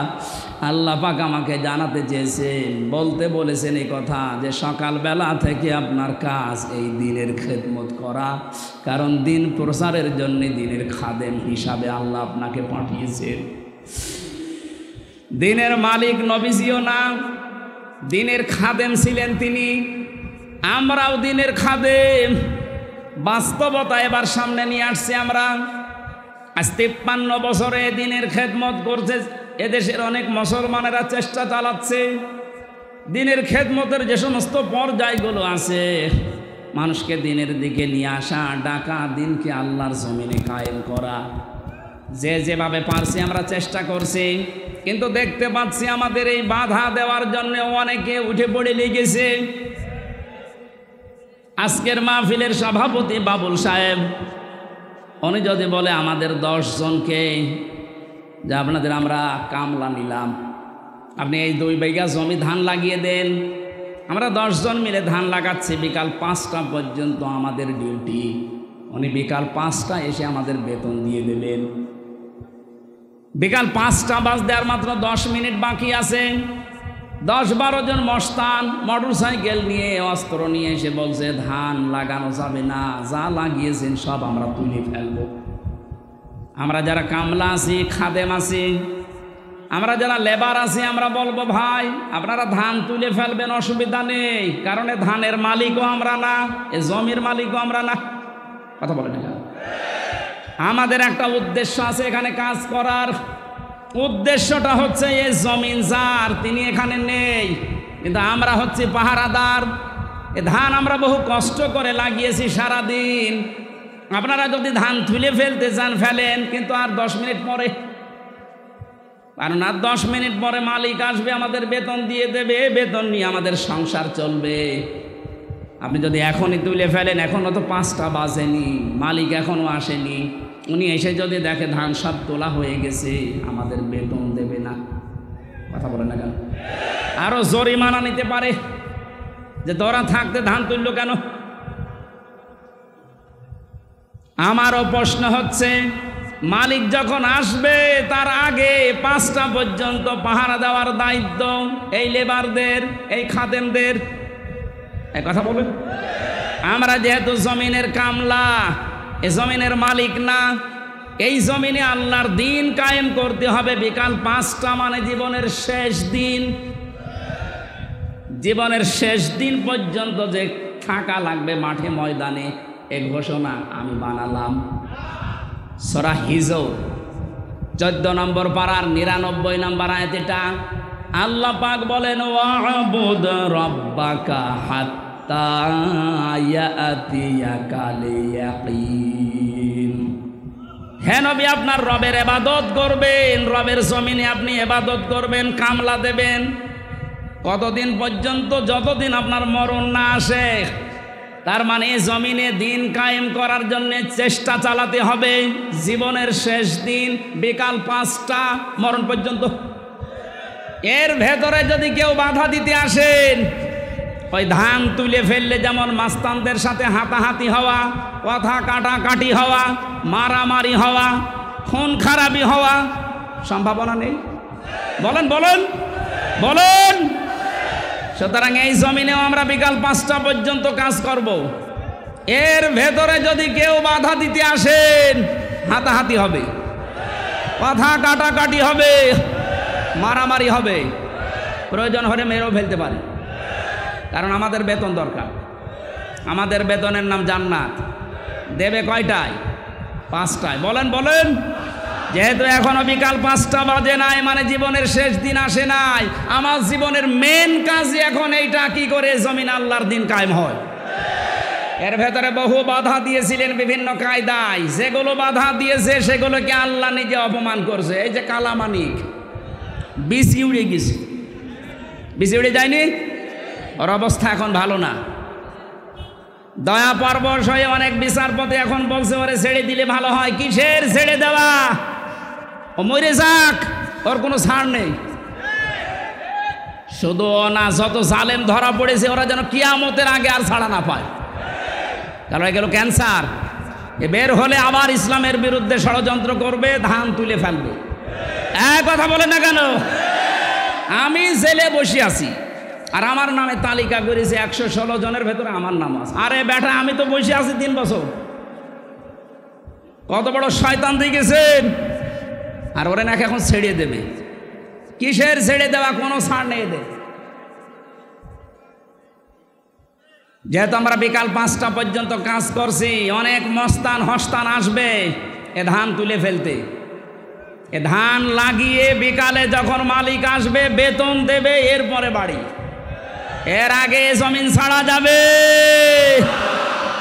আল্লাহ পাক আমাকে জানাতে চেয়েছেন, বলতে বলেছেন এই কথা যে সকালবেলা থেকে আপনার কাজ এই দিনের খেদমত করা, কারণ দিন প্রচারের জন্য দিনের খাদেম হিসাবে আল্লাহ আপনাকে পাঠিয়েছেন। দিনের মালিক নবীজিও না, দিনের খাদেম ছিলেন তিনি। আমরাও দিনের খাদেম। বাস্তবতা এবার সামনে নিয়ে আসছি আমরা। আজ 53 বছরে দিনের খেদমত করছে এদেশের অনেক মুসলমানেরা, চেষ্টা চালাচ্ছে দিনের খেদমতের যে সমস্ত পর্যায়গুলো আছে মানুষকে দিনের দিকে নিয়ে আসা, ডাকা, দিনকে আল্লাহর জমিনে কায়েম করা, যে যেভাবে পারছি আমরা চেষ্টা করছি। কিন্তু দেখতে পাচ্ছি আমাদের এই বাধা দেওয়ার জন্য অনেকে উঠে পড়ে লেগেছে। আজকের মাহফিলের সভাপতি বাবুল সাহেব, উনি যদি বলে আমাদের 10 জনকে যে আপনাদের আমরা কামলা নিলাম, আপনি এই 2 বিঘা জমি ধান লাগিয়ে দেন, আমরা 10 জন মিলে ধান লাগাচ্ছি, বিকাল 5টা পর্যন্ত আমাদের ডিউটি, উনি বিকাল 5টা এসে আমাদের বেতন দিয়ে দেবেন। বিকাল 5টা বাজতে আর মাত্র 10 মিনিট বাকি আছে, 10-12 জন মস্তান মোটরসাইকেল নিয়ে, অস্ত্র নিয়ে এসে বলছে ধান লাগানো যাবে না, যা লাগিয়েছেন সব আমরা তুলে ফেলবো। আমরা যারা কামলা আছি, খাদেম আছি, আমরা যারা লেবার আছি, আমরা বলবো ভাই আপনারা ধান তুলে ফেলবেন, অসুবিধা নেই, কারণ ধানের মালিকও আমরা না, এ জমির মালিকও আমরা না। কথা বলেন না? আমাদের একটা উদ্দেশ্য আছে এখানে কাজ করার। উদ্দেশ্যটা হচ্ছে এই জমিন যার, তিনি এখানে নেই, কিন্তু আমরা হচ্ছে পাহারাদার। এ ধান আমরা বহু কষ্ট করে লাগিয়েছি সারাদিন। আপনারা যদি ধান তুলে ফেলতে চান ফেলেন, কিন্তু আর 10 মিনিট পরে, কারণ আর 10 মিনিট পরে মালিক আসবে, আমাদের বেতন দিয়ে দেবে, বেতন নিয়ে আমাদের সংসার চলবে। আপনি যদি এখনই তুলে ফেলেন, এখনও তো 5টা বাজেনি, মালিক এখনও আসেনি, উনি এসে যদি দেখে ধান সব তোলা হয়ে গেছে, আমাদের বেতন দেবে না। কথা বলেন না কেন? আরো জরিমানা নিতে পারে যে তোরা থাকতে ধান তুললো কেন। আমারও প্রশ্ন হচ্ছে, মালিক যখন আসবে তার আগে 5টা পর্যন্ত পাহারা দেওয়ার দায়িত্ব এই লেবারদের, এই খাদেমদের। এই কথা বলেন। আমরা যেহেতু জমিনের কামলা, এ জমিনের মালিক না, এই জমিনে আল্লাহর দিন কায়েম করতে হবে। বিকাল 5টা মানে জীবনের শেষ দিন, জীবনের শেষ দিন পর্যন্ত যে থাকা লাগবে মাঠে ময়দানে, এ ঘোষণা আমি বানালাম। সূরা হিজর 14 নম্বর পারার 99 নম্বর আয়াত। এটা আল্লাহ পাক বলেন, ওয়া'বুদ রাব্বাকা হাত্তা ইয়াতিয়াকাল ইয়াকিন। হে নবী, আপনার রবের ইবাদত করবেন, রবের জমিনে আপনি ইবাদত করবেন, কামলা দেবেন। কতদিন পর্যন্ত? যতদিন আপনার মরণ না আসে। তার মানে জমিনে দিন কায়েম করার জন্য চেষ্টা চালাতে হবে। জীবনের শেষ দিন বিকাল 5টা মরণ পর্যন্ত। এর ভেতরে যদি কেউ বাধা দিতে আসেন, ওই ধান তুলে ফেললে যেমন মাস্তানদের সাথে হাতাহাতি হওয়া, কথা কাটাকাটি হওয়া, মারামারি হওয়া, খুন খারাপি হওয়া সম্ভাবনা নেই। বলেন বলেন বলেন। সুতরাং এই জমিনেও আমরা বিকাল 5টা পর্যন্ত কাজ করব। এর ভেতরে যদি কেউ বাধা দিতে আসেন, হাতাহাতি হবে, কথা কাটাকাটি হবে, মারামারি হবে, প্রয়োজন হলে মেরেও ফেলতে পারে। কারণ আমাদের বেতন দরকার। আমাদের বেতনের নাম জান্নাত। দেবে কয়টায়? 5টায়। বলেন বলেন। যেহেতু এখনো বিকাল 5টা বাজে নাই, মানে জীবনের শেষ দিন আসে নাই। আমার জীবনের মেন কাজ এখন এইটা, কি করে জমিন আল্লাহর দিন কায়েম হয়। এর ভেতরে বহু বাধা দিয়েছিলেন বিভিন্ন কায়দায়, যেগুলো বাধা দিয়েছে সেগুলোকে আল্লাহ নিজে অপমান করছে। এই যে কালামানিক বিসি উড়ে গেছে, বিসি উড়ে যায়নি, ওর অবস্থা এখন ভালো না। দয়া পরবশ হয়ে অনেক বিচারপতি এখন বলছে ওরে ছেড়ে দিলে ভালো হয়। কিসের ছেড়ে দেওয়া? ও মরে যাক, ওর কোনো ছাড় নেই। শুধু না, যত জালেম ধরা পড়েছে ওরা যেন কিয়ামতের আগে আর ছাড়া না পায়। কারণ এগুলো ক্যান্সার। এ বের হলে আবার ইসলামের বিরুদ্ধে ষড়যন্ত্র করবে, ধান তুলে ফেলবে। এক কথা বলে না কেন? আমি জেলে বসে আছি আর আমার নামে তালিকা করেছে 116 জনের ভেতরে আমার নাম আছে। আরে বেটা, আমি তো বসে আছি 3 বছর। কত বড় শয়তান দিয়ে গেছেন। আর ওরে নাকি এখন ছেড়ে দেবে। কিসের ছেড়ে দেওয়া? কোনো ছাড় নেই এদের। যেহেতু আমরা বিকাল 5টা পর্যন্ত কাজ করছি, অনেক মস্তান হস্তান আসবে এ ধান তুলে ফেলতে। এ ধান লাগিয়ে বিকালে যখন মালিক আসবে বেতন দেবে, এরপরে বাড়ি। এর আগে জমিন ছাড়া যাবে।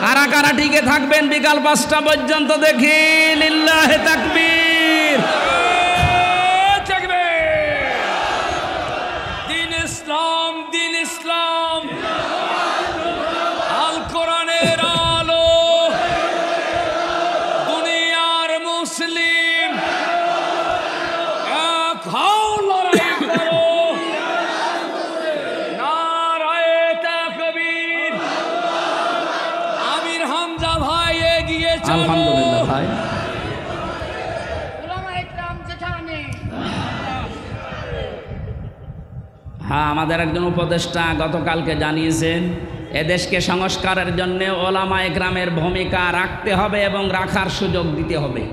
কারা কারা টিকে থাকবেন বিকাল 5টা পর্যন্ত দেখি? লিল্লাহে তাকবীর। দিন ইসলাম, দিন ইসলাম, আল কোরআনের আলো, দুনিয়ার মুসলিম এক হও, লড়াই করো, নারায়ে তাকবীর। আমির হামজা ভাই এগিয়ে চলো। আলহামদুলিল্লাহ ভাই। হ্যাঁ, আমাদের একজন উপদেষ্টা গতকালকে জানিয়েছেন এদেশকে সংস্কারের জন্য ওলামা একরামের ভূমিকা রাখতে হবে এবং রাখার সুযোগ দিতে হবে।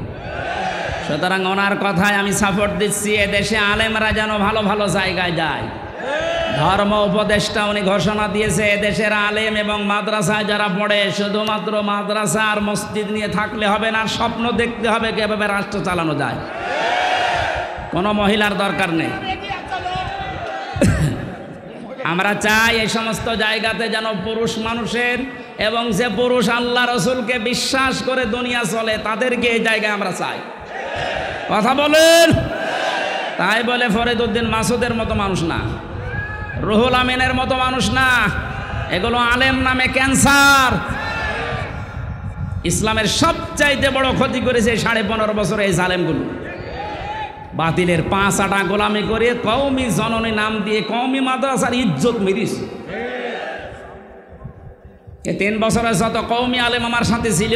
সুতরাং ওনার কথায় আমি সাপোর্ট দিচ্ছি। এদেশে আলেমরা যেন ভালো ভালো জায়গায় যায়। ধর্ম উপদেষ্টা উনি ঘোষণা দিয়েছে এদেশের আলেম এবং মাদ্রাসায় যারা পড়ে শুধুমাত্র মাদ্রাসা আর মসজিদ নিয়ে থাকলে হবে না, স্বপ্ন দেখতে হবে কিভাবে রাষ্ট্র চালানো যায়। কোনো মহিলার দরকার নেই। আমরা চাই এই সমস্ত জায়গাতে যেন পুরুষ মানুষের এবং যে পুরুষ আল্লাহ রসুলকে বিশ্বাস করে দুনিয়া চলে তাদেরকে এই জায়গায় আমরা চাই। কথা বলেন। তাই বলে ফরিদউদ্দিন মাসুদের মতো মানুষ না, রুহুল আমিনের মতো মানুষ না। এগুলো আলেম নামে ক্যান্সার। ইসলামের সবচাইতে বড় ক্ষতি করেছে 15.5 বছরে এই জালেমগুলো। বাতিলের 5 আটা গোলামি করে কওমি জননী নাম দিয়ে কওমি মাদ্রাসার ইজ্জত মেরিস। এই 3 বছরে যত কওমি আলেম আমার সাথে ছিল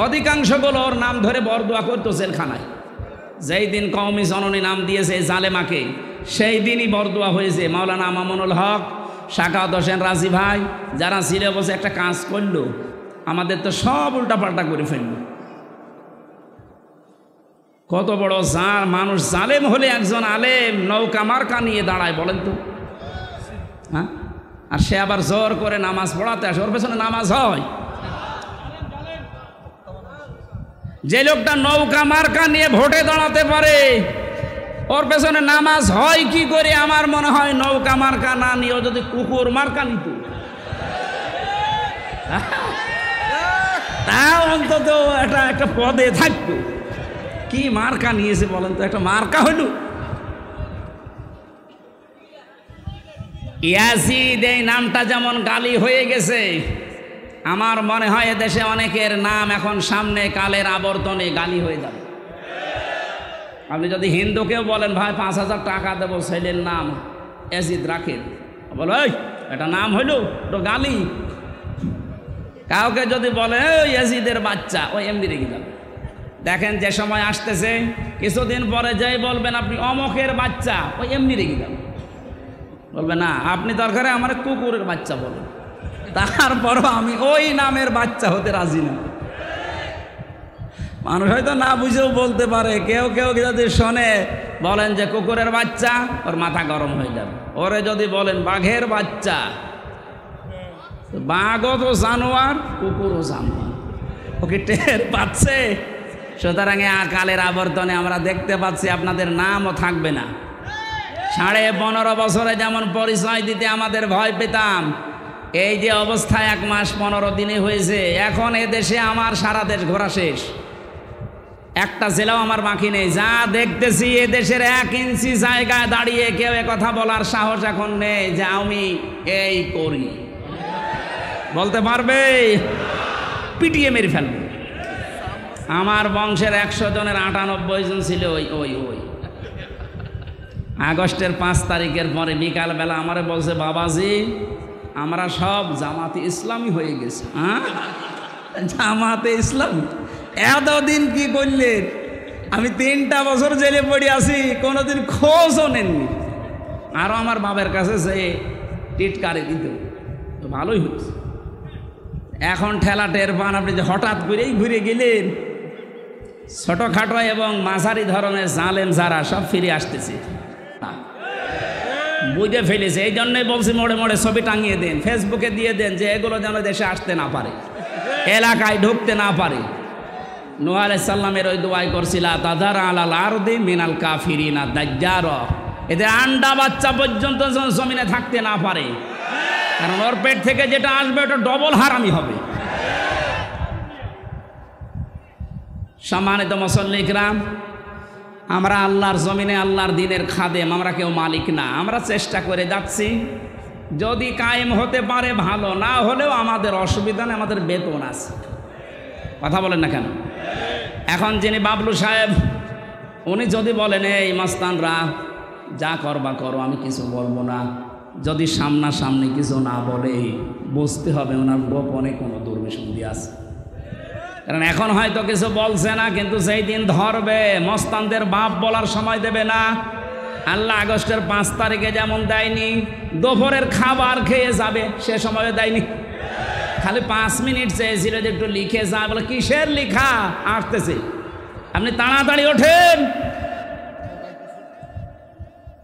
অধিকাংশগুলো ওর নাম ধরে বরদোয়া করতো জেলখানায়। যেই দিন কওমি জননী নাম দিয়েছে জালেমাকে, সেই দিনই বরদোয়া হয়েছে। মাওলানা মামুনুল হক, শাকাওয়াত হোসেন রাজি ভাই যারা ছিল বসে একটা কাজ করলো, আমাদের তো সব উল্টাপাল্টা করে ফেললো। কত বড় মানুষ জালেম হলে একজন আলেম নৌকা মার্কা নিয়ে দাঁড়ায় বলেন তো? হ্যাঁ, আর সে আবার জোর করে নামাজ পড়াতে আসে, ওর পেছনে নামাজ হয়? যে লোকটা নৌকা মার্কা নিয়ে ভোটে দাঁড়াতে পারে ওর পেছনে নামাজ হয় কি করে? আমার মনে হয় নৌকা মার্কা না নিয়েও যদি কুকুর মার্কা নিত তা অন্তত একটা পদে থাকতো। কি মার্কা নিয়েছে বলেন তো? একটা মার্কা হইল ইয়াজিদ। এই নামটা যেমন গালি হয়ে গেছে, আমার মনে হয় এদেশে অনেকের নাম এখন সামনে কালের আবর্তনে গালি হয়ে যাবে। আপনি যদি হিন্দুকেও বলেন ভাই 5,000 টাকা দেবো ছেলের নাম ইয়াজিদ রাখেন, বলো এই এটা নাম হইল, তো গালি। কাউকে যদি বলে ওই ইয়াজিদের বাচ্চা, ওই এমনি রেখে যাবে। দেখেন যে সময় আসতেছে কিছুদিন পরে যাই বলবেন আপনি অমকের বাচ্চা, ওই এমনি রেখে যাবে। বলবে না আপনি দরকারে আমার কুকুরের বাচ্চা বলেন, তারপরও আমি ওই নামের বাচ্চা হতে রাজি না। মানুষ হয়তো না বুঝেও বলতে পারে। কেউ কেউ যদি শোনে বলেন যে কুকুরের বাচ্চা, ওর মাথা গরম হয়ে যাবে। ওরে যদি বলেন বাঘের বাচ্চা, বাঘও তো জানোয়ার, কুকুরও জানোয়ার, ওকে টের পাচ্ছে। সুতরাং কালের আবর্তনে আমরা দেখতে পাচ্ছি আপনাদের নামও থাকবে না। 15.5 বছরে যেমন পরিচয় দিতে আমাদের ভয় পেতাম, এই যে অবস্থা 1 মাস 15 দিনে হয়েছে, এখন এদেশে আমার সারা দেশ ঘোরা শেষ, একটা জেলাও আমার বাকি নেই। যা দেখতেছি এদেশের 1 ইঞ্চি জায়গায় দাঁড়িয়ে কেউ কথা বলার সাহস এখন নেই যে আমি এই করি। বলতে পারবে? পিটিয়ে মেরে ফেলবে। আমার বংশের 100 জনের 98 জন ছিল ওই আগস্টের 5 তারিখের পরে বিকালবেলা আমারে বলছে বাবাজি আমরা সব জামাতে ইসলামী হয়ে গেছে। হ্যাঁ, জামাতে ইসলামী এতদিন কি করলেন? আমি 3টা বছর জেলে পড়ে আছি, কোনোদিন খোঁজও নেননি। আরও আমার বাবার কাছে যে টিটকারে দিত, তো ভালোই হয়েছে। এখন ঠেলা টের পান আপনি যে হঠাৎ করেই ঘুরে গেলেন। ছোটোখাটো এবং মাঝারি ধরনের জালেম যারা সব ফিরে আসতেছে। বুঝে ফেলেছে। এই জন্যই বলছি মোড়ে মোড়ে ছবি টাঙিয়ে দেন, ফেসবুকে দিয়ে দেন, যে এগুলো যেন দেশে আসতে না পারে, এলাকায় ঢুকতে না পারে। নূহ আলাইহিস সালামের ওই দোয়াই করছিল, তাযার আলাল আরদি মিনাল কাফিরিনা দাজ্জার, এদের আন্ডা বাচ্চা পর্যন্ত যেন জমিনে থাকতে না পারে, কারণ ওর পেট থেকে যেটা আসবে ওটা ডবল হারামি হবে। সম্মানিত মুসল্লি কিরাম, আমরা আল্লাহর জমিনে আল্লাহর দ্বীনের খাদেম, আমরা কেউ মালিক না। আমরা চেষ্টা করে যাচ্ছি, যদি কায়েম হতে পারে ভালো, না হলেও আমাদের অসুবিধা নেই, আমাদের বেতন আছে। কথা বলেন না কেন? এখন যিনি বাবলু সাহেব, উনি যদি বলেন এই মাস্তানরা যা করবা করো, আমি কিছু বলবো না, যদি সামনাসামনি কিছু না বলে বুঝতে হবে ওনার গোপনে কোনো দুর্বিসন্ধি আছে। কারণ এখন হয়তো কিছু বলছে না, কিন্তু সেই দিন ধরবে, মস্তানদের বাপ বলার সময় দেবে না। আল্লাহ আগস্টের 5 তারিখে যেমন দেয়নি, দুপুরের খাবার খেয়ে যাবে, সে সময়ও দেয়নি। খালি 5 মিনিট চেয়েছিল যে একটু লিখে যা, বলে কিসের লিখা, আসতেছে, আপনি তাড়াতাড়ি ওঠেন,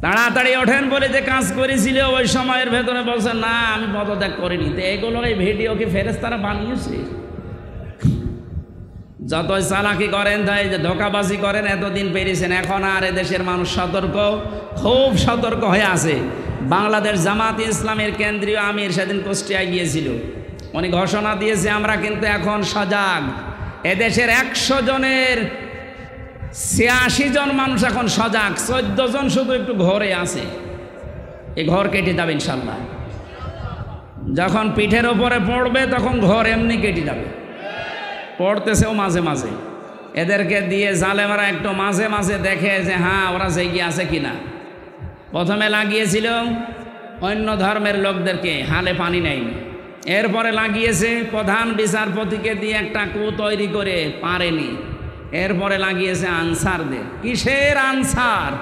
তাড়াতাড়ি ওঠেন বলে যে কাজ করেছিল ওই সময়ের ভেতরে বলছে না আমি পদত্যাগ করিনি। তো এগুলো এই ভিডিও কি ফেরেশতারা বানিয়েছে? যতই চালাকি করেন, তাই যে ধোকাবাজি করেন, এতদিন পেরেছেন, এখন আর এদেশের মানুষ সতর্ক, খুব সতর্ক হয়ে আছে। বাংলাদেশ জামাত ইসলামের কেন্দ্রীয় আমির সেদিন কুষ্টিয়ায় গিয়েছিল, উনি ঘোষণা দিয়েছে আমরা কিন্তু এখন সজাগ। এদেশের 100 জনের 86 জন মানুষ এখন সজাগ, 14 জন শুধু একটু ঘরে আছে। এই ঘর কেটে যাবে ইনশাল্লাহ, যখন পিঠের ওপরে পড়বে তখন ঘর এমনি কেটে যাবে। পড়তেছেও মাঝে মাঝে, এদেরকে দিয়ে জালেমারা একটু মাঝে মাঝে দেখে যে হ্যাঁ ওরা জেগে আছে কিনা। প্রথমে লাগিয়েছিল অন্য ধর্মের লোকদেরকে, হালে পানি নেয়নি। এরপরে লাগিয়েছে প্রধান বিচারপতিকে দিয়ে একটা কূ তৈরি করে, পারেনি। এরপরে লাগিয়েছে আনসারদের। কিসের আনসার?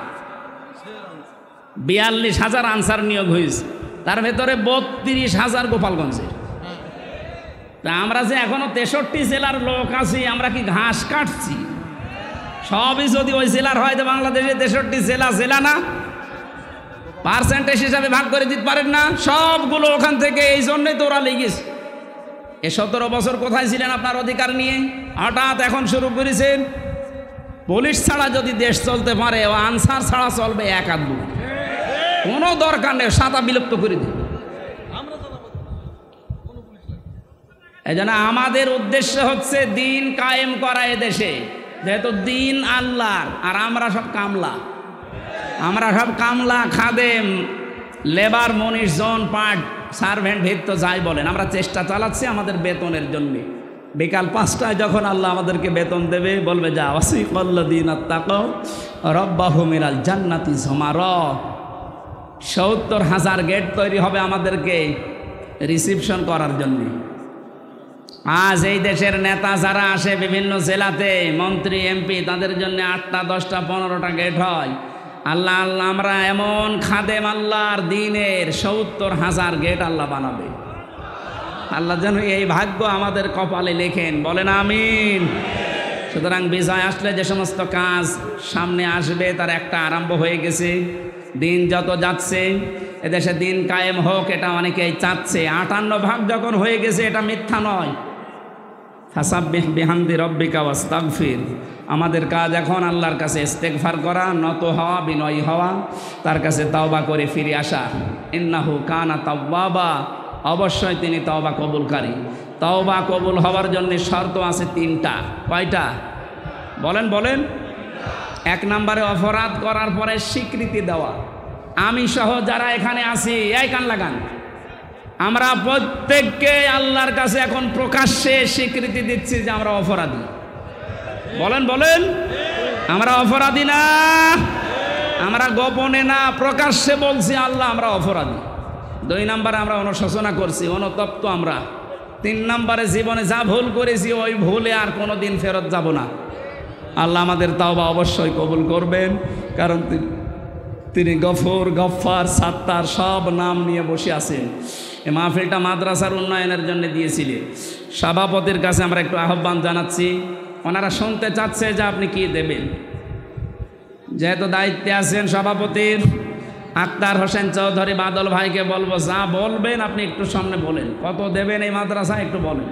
42,000 আনসার নিয়োগ হয়েছে, তার ভেতরে 32,000 গোপালগঞ্জের। তা আমরা যে এখনো 63 জেলার লোক আছি, আমরা কি ঘাস কাটছি? সবই যদি ওই জেলার হয়, তো বাংলাদেশে 63 জেলা জেলা না? পার্সেন্টেজ হিসাবে ভাগ করে দিতে পারেন না? সবগুলো ওখান থেকে, এই জন্যই তো ওরা লেগেছে। এ 17 বছর কোথায় ছিলেন আপনার অধিকার নিয়ে? হঠাৎ এখন শুরু করেছেন। পুলিশ ছাড়া যদি দেশ চলতে পারে, ও আনসার ছাড়া চলবে 1-2, কোনো দরকার নেই, সাদা বিলুপ্ত করে দিন। এই জন্য আমাদের উদ্দেশ্য হচ্ছে দিন কায়েম করা এদেশে, যেহেতু দিন আল্লাহর, আর আমরা সব কামলা, আমরা সব কামলা, খাদেম, লেবার, মনীষ, জন, পার্ট, সার্ভেন্ট, ভিত্ত যাই বলেন, আমরা চেষ্টা চালাচ্ছি আমাদের বেতনের জন্য। বিকাল 5টায় যখন আল্লাহ আমাদেরকে বেতন দেবে, বলবে যা ওয়াসিকাল্লাযীনা তাকাও রাব্বাহুম ইলাল জান্নাতি যুমারা, 70,000 গেট তৈরি হবে আমাদেরকে রিসিপশন করার জন্য। আজ এই দেশের নেতা যারা আসে বিভিন্ন জেলাতে, মন্ত্রী, এমপি, তাদের জন্য 8টা, 10টা, 15টা গেট হয়। আল্লাহ আল্লাহ আমরা এমন খাদেম আল্লাহর দিনের 70,000 গেট আল্লাহ বানাবে। আল্লাহ যেন এই ভাগ্য আমাদের কপালে লেখেন, বলেন আমিন। সুতরাং বিজয় আসলে যে সমস্ত কাজ সামনে আসবে, তার একটা আরম্ভ হয়ে গেছে। দিন যত যাচ্ছে, এদেশে দিন কায়েম হোক, এটা অনেকেই চাচ্ছে। 58 ভাগ যখন হয়ে গেছে, এটা মিথ্যা নয়। ফাসাব্বিহ বিহামদি রব্বিকা ওয়াস্তাগফির, আমাদের কাজ এখন আল্লাহর কাছে ইস্তেগফার করা, নত হওয়া, বিনয়ী হওয়া, তার কাছে তওবা করে ফিরে আসা। ইন্নাহু কানা তাওয়াবা, অবশ্যই তিনি তওবা কবুলকারী। তওবা কবুল হওয়ার জন্য শর্ত আছে 3টা। কয়টা বলেন বলেন? 1 নম্বরে অপরাধ করার পরে স্বীকৃতি দেওয়া। আমি সহ যারা এখানে আছি, এই কান লাগান, আমরা প্রত্যেককে আল্লাহর কাছে এখন প্রকাশ্যে স্বীকৃতি দিচ্ছি যে আমরা অপরাধী। বলেন বলেন, আমরা অপরাধী না, আমরা গোপনে না, প্রকাশ্যে বলছি আল্লাহ আমরা অপরাধী। 2 নম্বরে আমরা অনুশোচনা করছি, অনুতপ্ত আমরা। 3 নম্বরে জীবনে যা ভুল করেছি, ওই ভুলে আর কোনো দিন ফেরত যাব না। আল্লাহ আমাদের তাওবা অবশ্যই কবুল করবেন, কারণ তিনি গফুর, গফফার, সাত্তার সব নাম নিয়ে বসে আছেন। এই মাহফিলটা মাদ্রাসার উন্নয়নের জন্য দিয়েছিলেন। সভাপতির কাছে আমরা একটু আহ্বান জানাচ্ছি, ওনারা শুনতে চাচ্ছে যে আপনি কি দেবেন। যেহেতু দায়িত্বে আছেন সভাপতির, আক্তার হোসেন চৌধুরী বাদল ভাইকে বলবো, যা বলবেন আপনি একটু সামনে বলেন, কত দেবেন এই মাদ্রাসা একটু বলেন।